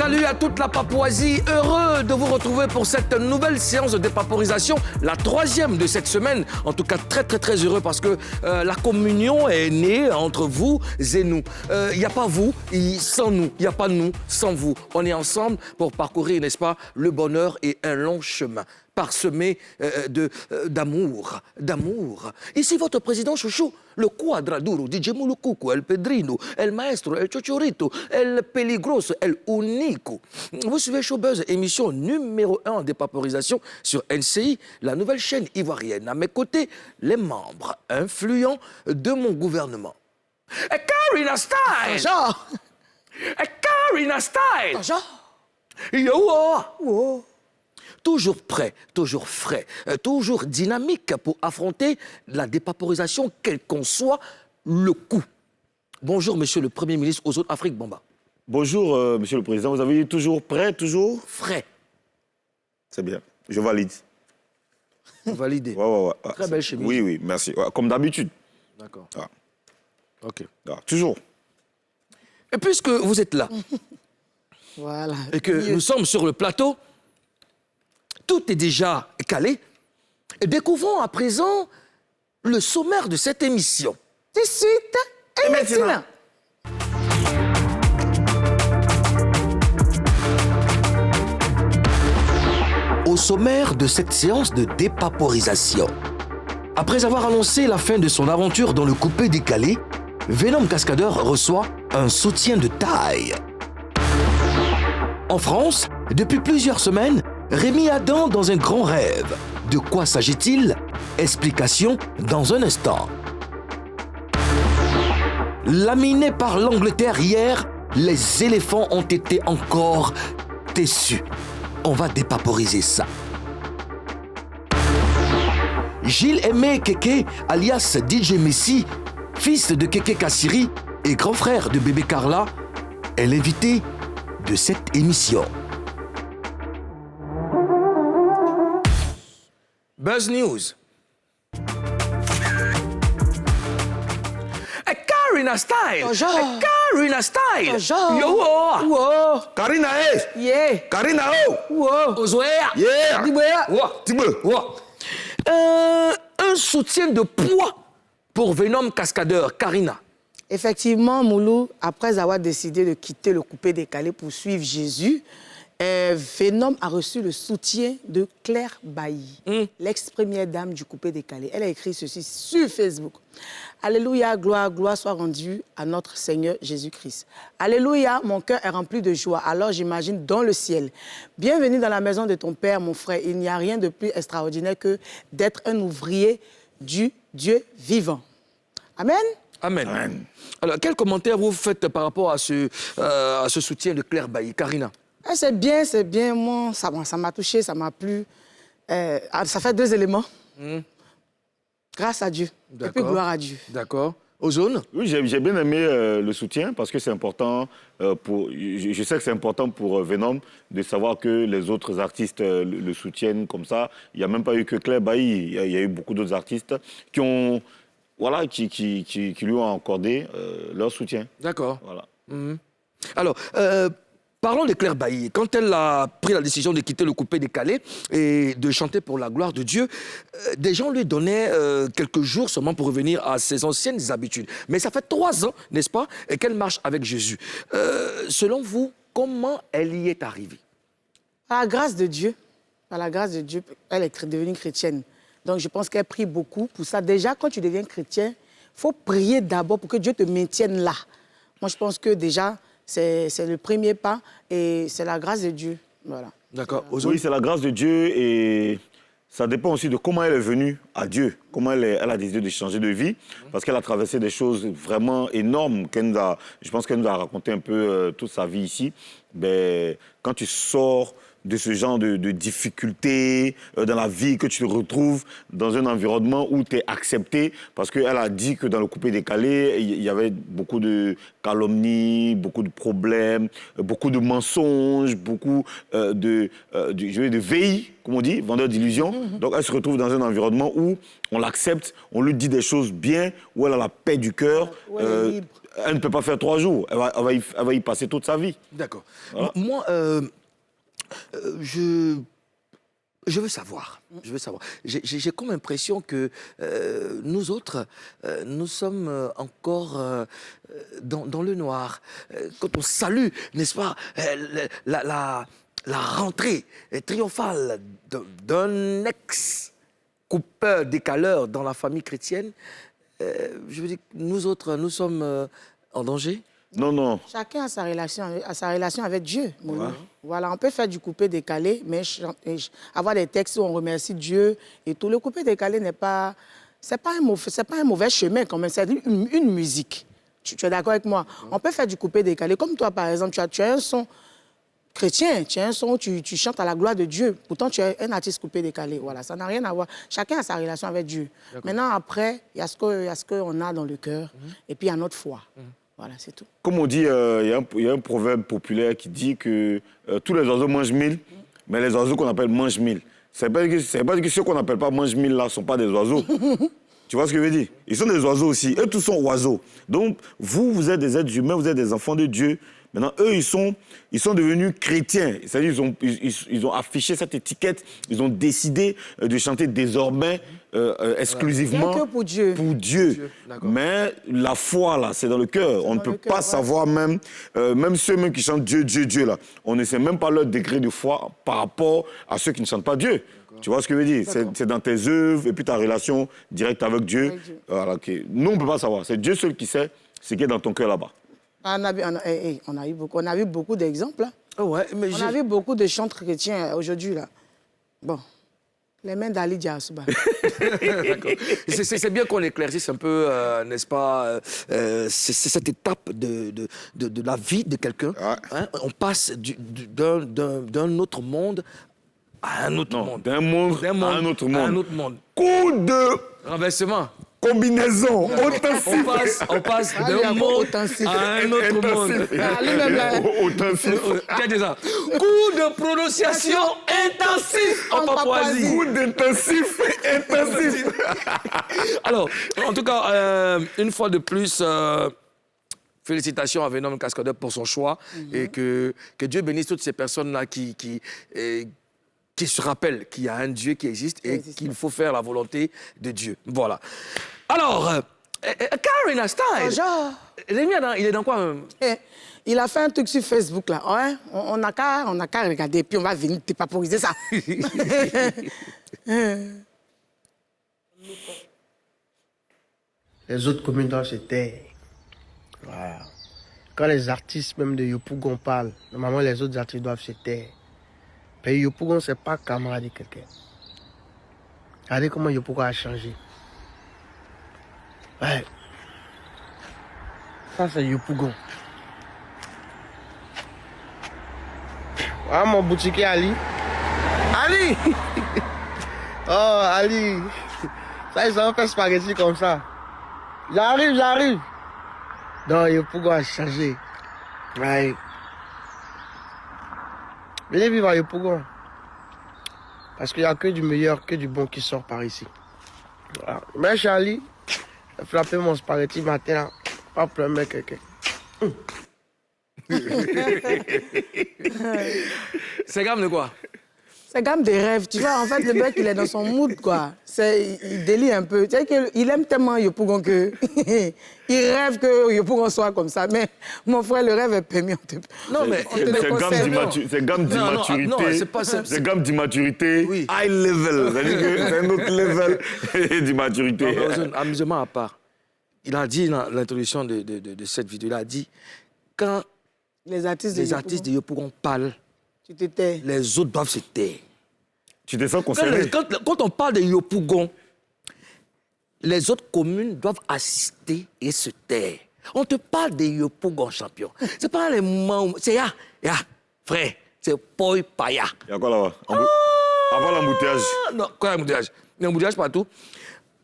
Salut à toute la Papouasie, heureux de vous retrouver pour cette nouvelle séance de dépaporisation, la 3e de cette semaine. En tout cas, très heureux parce que la communion est née entre vous et nous. Il n'y a pas vous sans nous, il n'y a pas nous sans vous. On est ensemble pour parcourir, n'est-ce pas, le bonheur et un long chemin parsemé d'amour. Ici, votre président chouchou, le quadraduro, DJ Mulukuku, El Pedrino, El Maestro, El Chochorito, El Peligros, El Unico. Vous suivez Showbuzz, émission numéro 1 en dépaporisation sur NCI, la nouvelle chaîne ivoirienne. À mes côtés, les membres influents de mon gouvernement. Karina Style! Bonjour! Karina Style! Bonjour! Yo! Wow. Toujours prêt, toujours frais, toujours dynamique pour affronter la dépaporisation, quel qu'en soit le coût. Bonjour, monsieur le Premier ministre aux autres Afrique Bamba. Bonjour, monsieur le Président. Vous avez dit toujours prêt, toujours Frais. C'est bien. Je valide. Validé. Ouais. Très belle chemise. Oui, merci. Ouais, comme d'habitude. D'accord. Ah. OK. Ah, toujours. Et puisque vous êtes là, Voilà. et que nous sommes sur le plateau, tout est déjà calé. Et découvrons à présent le sommaire de cette émission. Tout de suite et maintenant. Au sommaire de cette séance de dépaporisation. Après avoir annoncé la fin de son aventure dans le coupé décalé, Venom Cascadeur reçoit un soutien de taille. En France, depuis plusieurs semaines, Rémi Adam dans un grand rêve. De quoi s'agit-il? Explication dans un instant. Laminés par l'Angleterre hier, les éléphants ont été encore déçus. On va dépaporiser ça. Gilles Aimé Kéké, alias DJ Messi, fils de Kéké Kassiri et grand frère de bébé Carla, est l'invité de cette émission. Buzz News. Karina Style. Bonjour. Karina Style. Bonjour. Yo. Wow. Karina, Yeah. Karina, Wow. Ozoea. Yeah! Dis-moi. Un soutien de poids pour Venom Cascadeur, Karina. Effectivement, Moulou, après avoir décidé de quitter le coupé décalé pour suivre Jésus, Venom a reçu le soutien de Claire Bailly, l'ex-première dame du coupé décalé. Elle a écrit ceci sur Facebook. Alléluia, gloire soit rendue à notre Seigneur Jésus-Christ. Alléluia, mon cœur est rempli de joie, alors j'imagine dans le ciel. Bienvenue dans la maison de ton Père, mon frère. Il n'y a rien de plus extraordinaire que d'être un ouvrier du Dieu vivant. Amen. Amen. Alors, quel commentaire vous faites par rapport à ce soutien de Claire Bailly, Karina? C'est bien. Moi, ça m'a touché, ça m'a plu. Ça fait 2 éléments. Grâce à Dieu. Et puis gloire à Dieu. D'accord. Ozone? Oui, j'ai bien aimé le soutien parce que c'est important je sais que c'est important pour Venom de savoir que les autres artistes le soutiennent comme ça. Il n'y a même pas eu que Claire Bailly. Il y a eu beaucoup d'autres artistes qui ont... Voilà, qui lui ont accordé leur soutien. D'accord. Voilà. Alors, parlons de Claire Bailly. Quand elle a pris la décision de quitter le coupé décalé et de chanter pour la gloire de Dieu, des gens lui donnaient quelques jours seulement pour revenir à ses anciennes habitudes. Mais ça fait 3 ans, n'est-ce pas, qu'elle marche avec Jésus. Selon vous, comment elle y est arrivée? Par la grâce de Dieu, elle est devenue chrétienne. Donc, je pense qu'elle prie beaucoup pour ça. Déjà, quand tu deviens chrétien, il faut prier d'abord pour que Dieu te maintienne là. Moi, je pense que déjà, c'est le premier pas et c'est la grâce de Dieu. Voilà. D'accord. Oui, c'est la grâce de Dieu et ça dépend aussi de comment elle est venue à Dieu, comment elle a décidé de changer de vie, parce qu'elle a traversé des choses vraiment énormes. Je pense qu'elle nous a raconté un peu toute sa vie ici. Ben, quand tu sors de ce genre de difficultés dans la vie, que tu te retrouves dans un environnement où tu es accepté, parce qu'elle a dit que dans le coupé décalé, il y avait beaucoup de calomnies, beaucoup de problèmes, beaucoup de mensonges, beaucoup de veilles, comme on dit, vendeurs d'illusions. Donc elle se retrouve dans un environnement où on l'accepte, on lui dit des choses bien, où elle a la paix du cœur. Ouais, elle est libre. Elle ne peut pas faire 3 jours. Elle va y passer toute sa vie. D'accord. Voilà. Moi, je veux savoir. J'ai comme l'impression que nous autres, nous sommes encore dans le noir. Quand on salue, n'est-ce pas, la rentrée triomphale d'un ex-coupeur décaleur dans la famille chrétienne, je veux dire, nous autres, nous sommes en danger. Non. Chacun a sa relation avec Dieu. Voilà, on peut faire du coupé-décalé, mais avoir des textes où on remercie Dieu et tout. Le coupé-décalé c'est pas un mauvais chemin quand même, c'est une musique. Tu es d'accord avec moi? On peut faire du coupé-décalé. Comme toi, par exemple, tu as un son chrétien, tu as un son où tu chantes à la gloire de Dieu. Pourtant, tu es un artiste coupé-décalé. Voilà, ça n'a rien à voir. Chacun a sa relation avec Dieu. Maintenant, après, il y a ce qu'on a dans le cœur et puis il y a notre foi. Voilà, c'est tout. Comme on dit, il y a un proverbe populaire qui dit que tous les oiseaux mangent mille, mais les oiseaux qu'on appelle mangent mille. Ça veut pas dire que ceux qu'on n'appelle pas mangent mille là ne sont pas des oiseaux. Tu vois ce que je veux dire? Ils sont des oiseaux aussi. Eux tous sont oiseaux. Donc, vous êtes des êtres humains, vous êtes des enfants de Dieu. Maintenant, eux, ils sont devenus chrétiens. C'est-à-dire ils ont affiché cette étiquette. Ils ont décidé de chanter désormais exclusivement Rien que pour Dieu. Pour Dieu. Mais la foi, là, c'est dans le cœur. On ne peut pas savoir même ceux qui chantent Dieu, Dieu, Dieu, là. On ne sait même pas leur degré de foi par rapport à ceux qui ne chantent pas Dieu. Tu vois ce que je veux dire? C'est dans tes œuvres et puis ta relation directe avec Dieu. Voilà, okay. Nous, on ne peut pas savoir. C'est Dieu seul qui sait ce qui est dans ton cœur là-bas. On a vu beaucoup d'exemples. Hein. Ouais, mais on a vu beaucoup de chantres chrétiens aujourd'hui. Là. Bon, les mains d'Ali Diasouba. C'est bien qu'on éclaircisse un peu, n'est-ce pas, c'est cette étape de la vie de quelqu'un. Hein? On passe d'un autre monde à un autre monde. D'un monde à un autre monde. À un autre monde. Coup de renversement. Combinaison, intensif. On passe d'un monde à un autre monde. Intensif. Coup de prononciation intensif en Papouasie. Coup d'intensif, intensif. Alors, en tout cas, une fois de plus, félicitations à Venom Cascadeur pour son choix et que Dieu bénisse toutes ces personnes-là qui se rappellent qu'il y a un Dieu qui existe et qu'il faut faire la volonté de Dieu. Voilà. Alors, Karina Style, il est dans quoi il a fait un truc sur Facebook, là. Ouais, on n'a qu'à regarder, puis on va venir te paporiser ça. Les autres communes doivent se taire. Voilà. Quand les artistes, même de Yopougon, parlent, normalement, les autres artistes doivent se taire. Mais Yopougon, c'est pas camarade de quelqu'un. Regardez comment Yopougon a changé. Ouais. Ça, c'est Yopougon. Ah, mon boutiquier Ali. Ali! Oh, Ali! Ça, ils ont fait spaghetti comme ça. J'arrive. Non, Yopougon a changé. Ouais. Venez vivre à Yopougon. Parce qu'il n'y a que du meilleur, que du bon qui sort par ici. Voilà. Mais Charlie, j'ai frappé mon spaghetti matin là. Pas pleurer quelqu'un. C'est gamme de quoi? C'est gamme des rêves. Tu vois, en fait, le mec, il est dans son mood, quoi. Il délie un peu. Tu sais qu'il aime tellement Yopougon que... il rêve que Yopougon soit comme ça. Mais mon frère, le rêve est permis. Non, mais... C'est gamme d'immaturité. C'est gamme d'immaturité. Oui. High level. C'est un autre level d'immaturité. Amusement à part. Il a dit dans l'introduction de cette vidéo, il a dit, quand les artistes de Yopougon parlent, tu te tais. Les autres doivent se taire. Tu te sens concerné? Quand on parle de Yopougon, les autres communes doivent assister et se taire. On te parle de Yopougon, champion. C'est pas les moments... C'est frère, c'est Poi Paya. Il y a quoi là-bas? Avant l'embouteillage. Non, quoi l'embouteillage? L'embouteillage partout.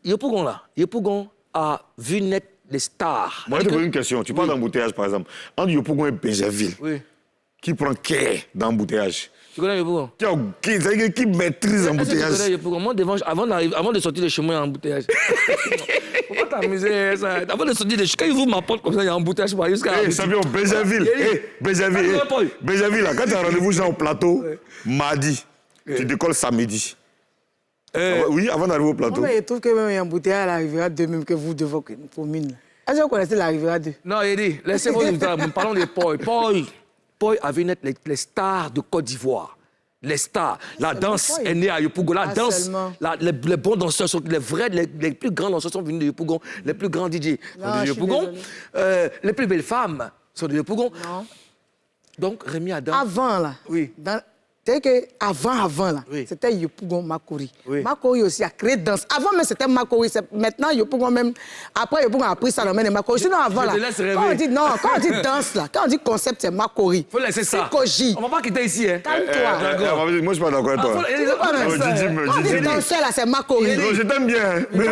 Yopougon a vu naître les stars. Moi, je te pose une question. Tu parles d'embouteillage, par exemple. Entre Yopougon et Bégerville. Oui. qui prend care d'embouteillage. Tu connais Yopougon? Qui maîtrise l'embouteillage. Tu connais Yopougon? Moi, avant de sortir de chez moi, il y a un embouteillage. Faut pas t'amuser, ça. Avant de sortir de chez moi, quand ils ouvrent ma porte comme ça, il y a un embouteillage pour aller jusqu'à... Eh, Sabion, Béjaville. Béjaville, là, quand tu as rendez-vous genre au plateau, mardi, tu décolles samedi. Oui, avant d'arriver au plateau. Moi, je trouve que même il y a un embouteillage à la Riviera 2, même que vous devez commune. Est-ce que vous connaissez la Riviera 2? Non, il dit, laissez-moi nous parlons de Poi. Poi a vu naître les stars de Côte d'Ivoire. Les stars. La danse est née à Yopougon. La danse, les bons danseurs, les plus grands danseurs sont venus de Yopougon. Les plus grands DJ sont de Yopougon. Les plus belles femmes sont de Yopougon. Non. Donc, Rémi Adam... Avant, là. Oui. C'est que avant là, oui. C'était Yopougon Makori. Oui. Makori aussi a créé danse. Avant même c'était Makori, maintenant Yopougon même. Après Yopougon a pris ça dans le Makori. Sinon avant là. Quand on dit non, quand on dit danse là, quand on dit concept c'est Makori. Faut laisser ça. C'est Koji. On va pas quitter ici hein. Calme-toi. Moi je suis pas d'accord avec toi. Quand on dit danser là c'est Makori. Non, je t'aime bien. Mais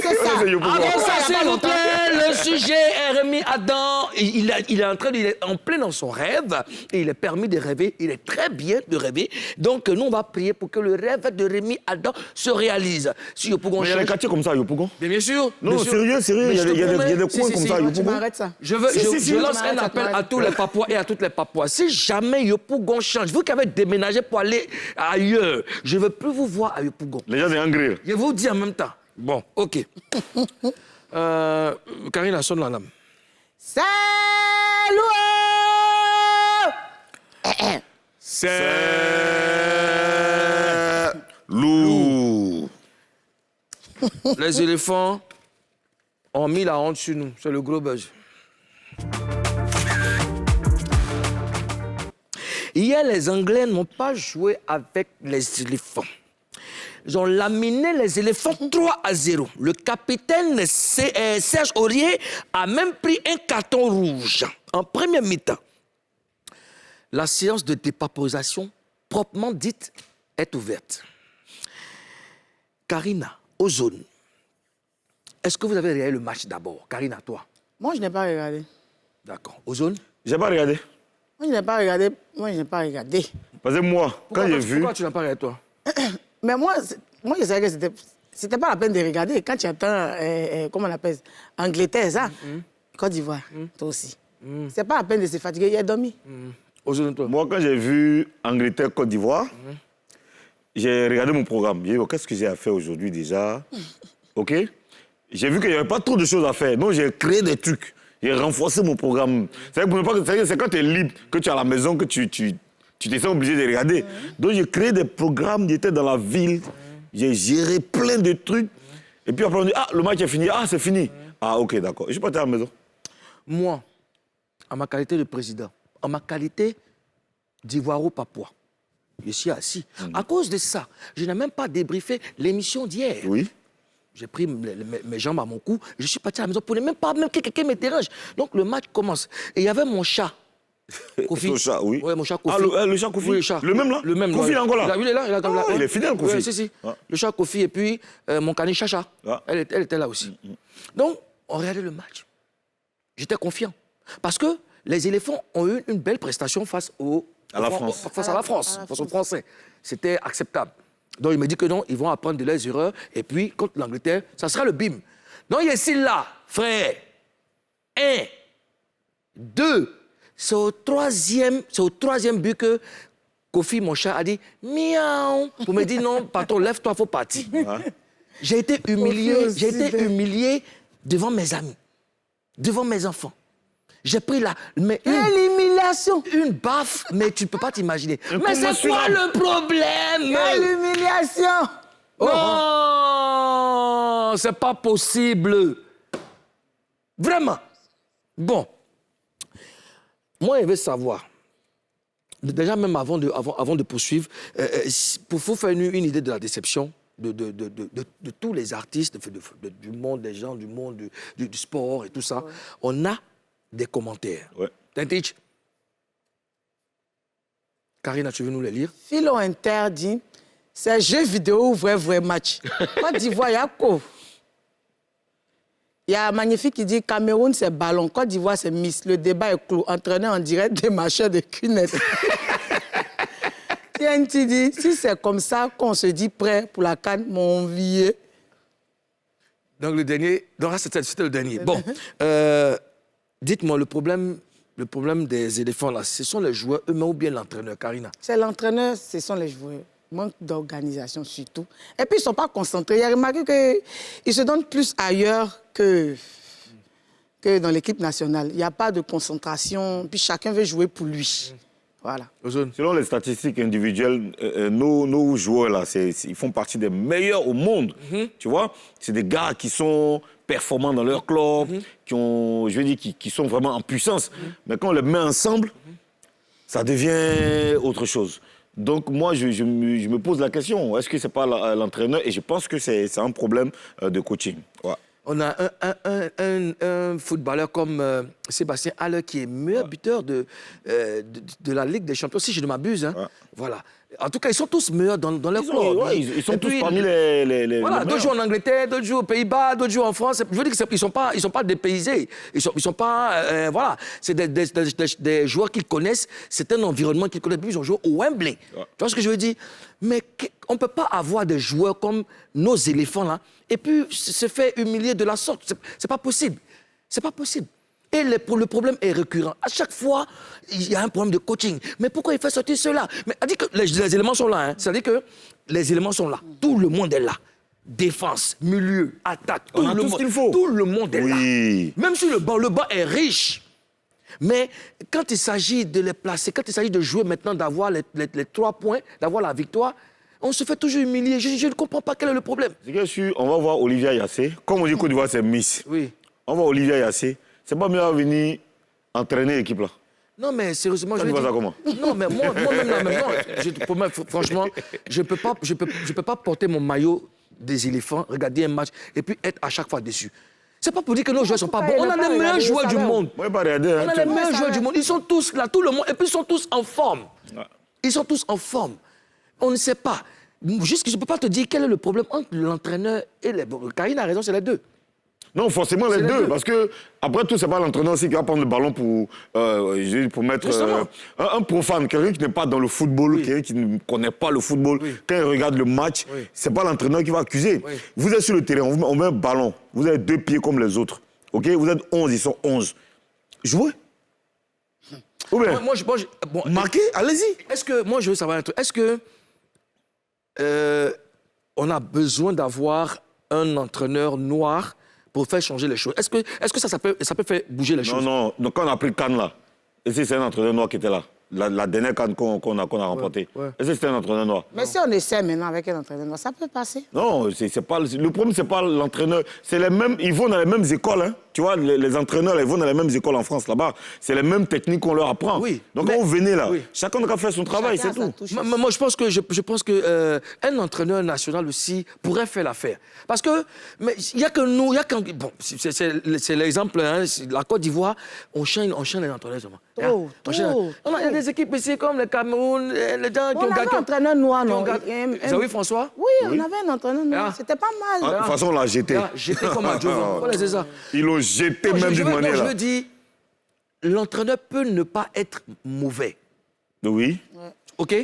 c'est ça. Avant ça, s'il vous plaît, le sujet est Rémi Adam. Il est en plein dans son rêve et il est permis de rêver. Il est très bien de rêver. Donc nous on va prier pour que le rêve de Rémi Adam se réalise. Si Yopougon mais il y a des quartiers comme ça à Yopougon. Bien sûr. Non, sérieux. Il y a des coins comme ça à Tu Yopougon. m'arrêtes ça. Je lance un appel à tous les Papouas et à toutes les Papouas. Si jamais Yopougon change, vous qui avez déménagé pour aller ailleurs, je ne veux plus vous voir à Yopougon. Les gens sont angry. Je vous dis en même temps. Bon, ok. Karine, sonne la lame. C'est C'est lourd. Les éléphants ont mis la honte sur nous. C'est le gros buzz. Hier, les Anglais n'ont pas joué avec les éléphants. Ils ont laminé les éléphants 3-0. Le capitaine Serge Aurier a même pris un carton rouge en première mi-temps. La séance de dépaporisation, proprement dite, est ouverte. Karina, Ozone, est-ce que vous avez regardé le match d'abord? Karina, toi? Moi je n'ai pas regardé. D'accord. Ozone? J'ai pas regardé. Moi je n'ai pas regardé. Parce que moi, quand j'ai vu... Pourquoi tu n'as pas regardé, toi? Mais moi je savais que c'était pas la peine de regarder. Quand tu attends, comment on appelle ça? Angleterre, ça? Côte d'Ivoire, toi aussi. C'est pas la peine de se fatiguer, il a dormi. Ozone, toi? Moi, quand j'ai vu Angleterre-Côte d'Ivoire, j'ai regardé mon programme. J'ai dit, oh, qu'est-ce que j'ai à faire aujourd'hui déjà? OK? J'ai vu qu'il n'y avait pas trop de choses à faire. Donc, j'ai créé des trucs. J'ai renforcé mon programme. C'est quand tu es libre, que tu es à la maison, que tu te sens obligé de regarder. Donc, j'ai créé des programmes. J'étais dans la ville. J'ai géré plein de trucs. Et puis après, on dit, ah, le match est fini. Ah, c'est fini. Ah, OK, d'accord. Je suis parti à la maison. Moi, en ma qualité de président, en ma qualité d'Ivoiro-Papouas, je suis assis. À cause de ça, je n'ai même pas débriefé l'émission d'hier. Oui. J'ai pris mes jambes à mon cou, je suis parti à la maison pour ne même pas que quelqu'un me dérange. Donc le match commence. Et il y avait mon chat. Kofi. Ton chat, oui. Oui, mon chat Kofi. Ah, le chat Kofi? Oui, le chat. Le même là? Le même. Kofi là. Angola? Il est là, il est fidèle, Kofi. Oui, si. Ah. Le chat Kofi et puis mon caniche Chacha. Ah. Elle était là aussi. Donc, on regardait le match. J'étais confiant. Parce que les éléphants ont eu une belle prestation face à la France. Face à la France, face aux Français. C'était acceptable. Donc, il me dit que non, ils vont apprendre de leurs erreurs. Et puis, contre l'Angleterre, ça sera le bim. Donc, il y a ici, là, frère. 1, 2. C'est au troisième but que Kofi, mon chat, a dit « miaou ». Pour me dire « non, patron, lève-toi, il faut partir ». J'ai été humilié devant mes amis, devant mes enfants. J'ai pris L'humiliation. une baffe, mais tu ne peux pas t'imaginer. Mais c'est quoi le problème? L'humiliation. Non, c'est pas possible. Vraiment. Bon. Moi, je veux savoir, déjà même avant de poursuivre, pour vous faire une idée de la déception de tous les artistes, du monde des gens, du monde du sport et tout ça, on a des commentaires. Ouais. Tintich. Karina, tu veux nous les lire? Philo interdit, c'est jeu vidéo ou vrai match. Côte d'Ivoire, il y a quoi? Il y a un magnifique qui dit Cameroun, c'est ballon. Côte d'Ivoire, c'est Miss. Le débat est clos. Entraîneur en direct des marcheurs de Cunès. TNT dit, si c'est comme ça qu'on se dit prêt pour la CAN, mon vieux. Donc, le dernier... Donc, là, c'était le dernier. Bon, dites-moi, le problème des éléphants, là, ce sont les joueurs eux-mêmes ou bien l'entraîneur, Karina? C'est l'entraîneur, ce sont les joueurs. Manque d'organisation surtout. Et puis, ils ne sont pas concentrés. Il y a remarqué qu'ils se donnent plus ailleurs que dans l'équipe nationale. Il n'y a pas de concentration. Puis, chacun veut jouer pour lui. Voilà. Selon les statistiques individuelles, nos joueurs, là, ils font partie des meilleurs au monde. Tu vois? C'est des gars qui sont performants dans leur club, qui sont vraiment en puissance. Mais quand on les met ensemble, ça devient autre chose. Donc, moi, je me pose la question, est-ce que ce n'est pas l'entraîneur? Et je pense que c'est un problème de coaching. Ouais. On a un footballeur comme Sébastien Haller qui est meilleur buteur de la Ligue des Champions, si je ne m'abuse. Hein. Ouais. Voilà. En tout cas, ils sont tous meilleurs dans leur club. Ouais, ils sont tous parmi les voilà, d'autres jouent en Angleterre, d'autres jouent aux Pays-Bas, d'autres jouent en France. Je veux dire qu'ils ne sont pas dépaysés. Ils sont pas... voilà. C'est des joueurs qu'ils connaissent. C'est un environnement qu'ils connaissent. Puis ils ont joué au Wembley. Ouais. Tu vois ce que je veux dire? Mais on ne peut pas avoir des joueurs comme nos éléphants, là, et puis se faire humilier de la sorte. C'est pas possible. C'est pas possible. Et le problème est récurrent. À chaque fois, il y a un problème de coaching. Mais pourquoi il fait sortir cela? Mais on dit que les éléments sont là. Hein. C'est-à-dire que les éléments sont là. Tout le monde est là. Défense, milieu, attaque. Tout le monde est là. Même si le banc est riche. Mais quand il s'agit de les placer, quand il s'agit de jouer maintenant, d'avoir les 3 points, d'avoir la victoire, on se fait toujours humilier. Je ne comprends pas quel est le problème. C'est bien sûr, on va voir Olivia Yassé. Comme on dit Côte d'Ivoire, c'est Miss. Oui. On va voir Olivia Yassé. C'est pas mieux à venir entraîner l'équipe là. Non, mais sérieusement, je vois ça comment? Non, mais moi-même là, maintenant, franchement, je peux pas porter mon maillot des éléphants, regarder un match et puis être à chaque fois déçu. C'est pas pour dire que nos joueurs sont pas bons. On a les meilleurs joueurs du monde. On a les meilleurs joueurs du monde. Ils sont tous là, tout le monde, et puis ils sont tous en forme. Ils sont tous en forme. On ne sait pas. Juste que je ne peux pas te dire quel est le problème entre l'entraîneur et les... Karine a raison, c'est les deux. Non, forcément les deux. Parce que, après tout, c'est pas l'entraîneur aussi qui va prendre le ballon pour mettre un profane, quelqu'un qui n'est pas dans le football, quelqu'un qui ne connaît pas le football. Quand il regarde le match, c'est pas l'entraîneur qui va accuser. Vous êtes sur le terrain, on met un ballon. Vous avez 2 pieds comme les autres. OK? Vous êtes 11, ils sont 11. Jouez. Ou bien, marquez, allez-y. Est-ce que, moi je veux savoir un truc, est-ce que on a besoin d'avoir un entraîneur noir pour faire changer les choses? Est-ce que ça peut faire bouger les choses? Non. Donc, quand on a pris Cannes, là, et c'est un entraîneur noir qui était là, la dernière Cannes qu'on a remportée. Est-ce que c'était un entraîneur noir? Mais si on essaie maintenant avec un entraîneur noir, ça peut passer. Non, le problème, c'est pas l'entraîneur. C'est les mêmes, ils vont dans les mêmes écoles. Hein. Tu vois, les entraîneurs, ils vont dans les mêmes écoles en France, là-bas. C'est les mêmes techniques qu'on leur apprend. Oui, donc, quand vous venez là, chacun doit faire son travail, c'est tout. Moi, je pense que un entraîneur national aussi pourrait faire l'affaire. Parce que, il n'y a que nous, bon, c'est l'exemple, hein, la Côte d'Ivoire, on chaîne les entraîneurs. Il y a des équipes ici comme le Cameroun, les gens qui ont gagné. On avait un entraîneur noir, non? Xavier François? Oui, on avait un entraîneur noir. C'était pas mal. De toute façon, on l'a jeté. Jeté comme un Jovan. Voilà, c'est ça. Ils l'ont jeté même d'une manière. Je veux dire, l'entraîneur peut ne pas être mauvais. Oui. OK?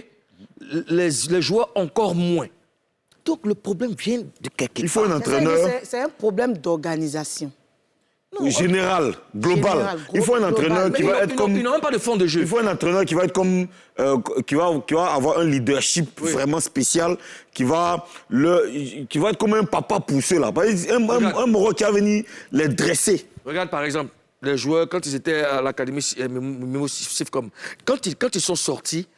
Les joueurs encore moins. Donc le problème vient de quelque part. Il faut un entraîneur. C'est un problème d'organisation. Général, global. Il faut un entraîneur qui va être comme... Ils n'ont même pas de fond de jeu. Il faut un entraîneur qui va être comme... qui va avoir un leadership vraiment spécial, qui va être comme un papa poussé, là. Un Moro qui va venir les dresser. Regarde, par exemple, les joueurs, quand ils étaient à l'académie Memo Sifcom, quand ils sont sortis,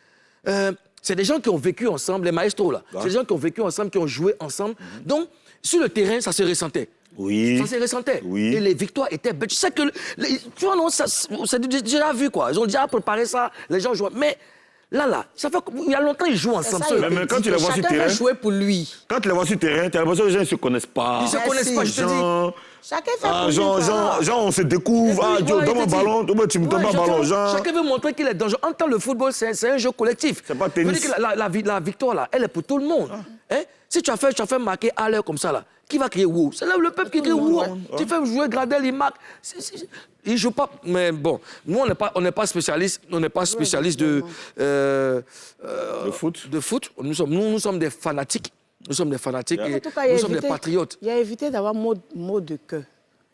c'est des gens qui ont vécu ensemble, les maestros, là. C'est des gens qui ont vécu ensemble, qui ont joué ensemble. Donc, sur le terrain, ça se ressentait. Oui. Ça se ressentait. Oui. Et les victoires étaient belles. Tu sais que... tu vois, non, c'est déjà vu, quoi. Ils ont déjà préparé ça, les gens jouent. Mais là, ça fait... Il y a longtemps, ils jouent ensemble. Mais quand tu les vois sur le terrain... Chacun va jouer pour lui. Quand tu les vois sur le terrain, tu as l'impression que les gens ne se connaissent pas. Ils ne se connaissent pas, je te dis. Chacun fait pour lui. Genre, on se découvre. Donne un ballon, tu me donnes un ballon. Chacun veut montrer qu'il est dangereux. En tant que le football, c'est un jeu collectif. C'est pas tennis. Je veux dire que la victoire, là, elle est pour tout le monde. Hein? Si tu as fait marquer à l'heure comme ça, là, qui va crier wow? C'est là le peuple qui crie wow. Tu fais jouer Gradel, il marque. Il ne joue pas. Mais bon, nous, on n'est pas spécialiste de foot. De foot. Nous sommes des fanatiques. Nous sommes des fanatiques et nous sommes des patriotes. Il a évité d'avoir mot de cœur.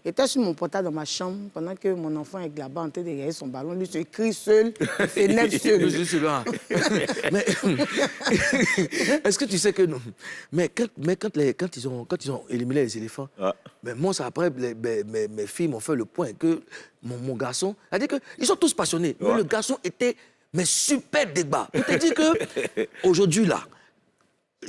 Il était sur mon portable dans ma chambre pendant que mon enfant est là-bas en train de regarder son ballon. Lui se crie seul, fenêtre seul. Je suis là. Mais est-ce que tu sais que non? Mais quand ils ont éliminé les éléphants, mais moi, ça, après, mes filles m'ont fait le point que mon garçon, c'est-à-dire qu'ils sont tous passionnés. Mais le garçon était super débat. Je te dis qu'aujourd'hui, là,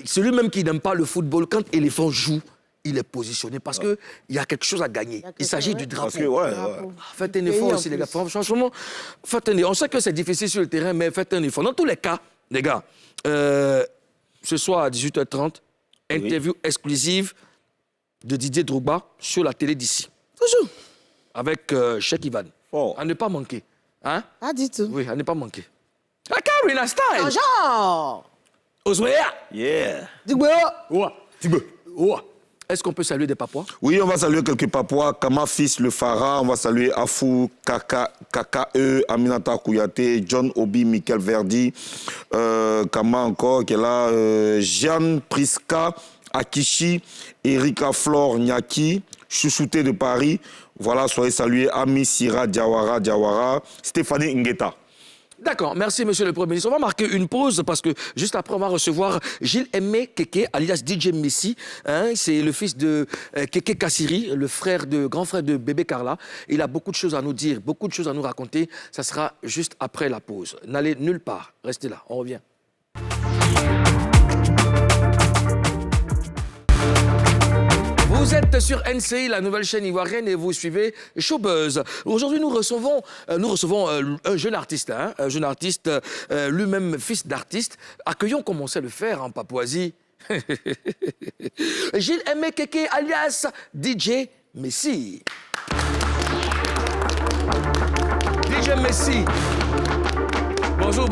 celui même qui n'aime pas le football, quand l'éléphant joue, il est positionné parce qu'il y a quelque chose à gagner. Il s'agit du drapeau. Faites un effort aussi, les gars. Franchement, faites un effort. On sait que c'est difficile sur le terrain, mais faites un effort. Dans tous les cas, les gars, ce soir à 18h30, interview exclusive de Didier Drogba sur la télé d'ici. Toujours. Avec Cheikh Ivan. À ne pas manquer. Hein? Pas du tout. Oui, à ne pas manquer. La Karina Style. Bonjour. Oswea. Yeah. Digbo. Est-ce qu'on peut saluer des Papois? Oui, on va saluer quelques Papois. Kama Fils, le Farah. On va saluer Afou, KKE, Aminata Kouyaté, John Obi, Michael Verdi. Kama encore, qui est là. Jeanne Priska, Akishi, Erika Flore Nyaki, Chouchouté de Paris. Voilà, soyez salués. Ami Sira Diawara. Stéphanie Ngueta. D'accord, merci Monsieur le Premier ministre. On va marquer une pause parce que juste après, on va recevoir Gilles Aimé Keke, alias DJ Messi. Hein, c'est le fils de Keke Kassiri, le grand frère de Bébé Carla. Il a beaucoup de choses à nous dire, beaucoup de choses à nous raconter. Ça sera juste après la pause. N'allez nulle part, restez là, on revient. Vous êtes sur NCI, la nouvelle chaîne ivoirienne, et vous suivez Showbuzz. Aujourd'hui, nous recevons un jeune artiste, hein, lui-même fils d'artiste. Accueillons comme on sait le faire en Papouasie. Gilles Aimé Keke, alias DJ Messi. DJ Messi. Bonjour.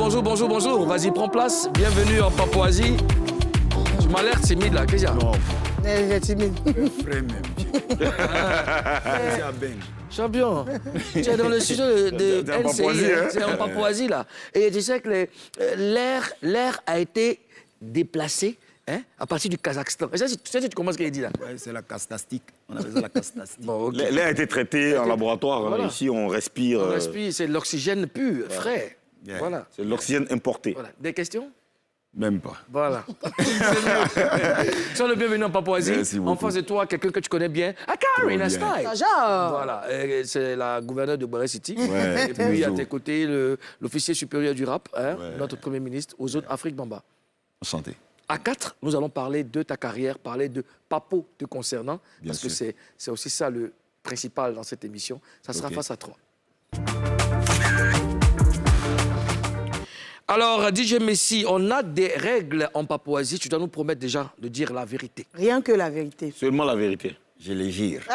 Vas-y, prends place. Bienvenue en Papouasie. Tu m'as l'air timide là, qu'est-ce qu'il y a? Non. Elle est timide. Frère même. Champion, tu es dans le studio de NCI, c'est en Papouasie là. Et tu sais que l'air a été déplacé à partir du Kazakhstan. Tu sais, tu comprends ce qu'il dit là? Ouais, c'est la castastique. On appelle ça la castastique. Bon, okay. L'air a été traité en laboratoire. Voilà. Ici, on respire. On respire, c'est de l'oxygène pur, frais. Yeah. Voilà. C'est de l'oxygène importé. Voilà. Des questions? Même pas. Voilà. Sois le bienvenu en Papouasie. En face de toi, quelqu'un que tu connais bien. Karina Style. Voilà. C'est la gouverneure de Boré City. Ouais, et puis à tes côtés, l'officier supérieur du rap, notre Premier ministre, aux autres Afrique Bamba. Enchanté. À 4, nous allons parler de ta carrière, parler de Papo te concernant. Bien parce sûr. que c'est aussi ça le principal dans cette émission. Ça sera face à 3. Alors, DJ Messi, on a des règles en Papouasie. Tu dois nous promettre déjà de dire la vérité. Rien que la vérité. Seulement la vérité. Je les gire. Bon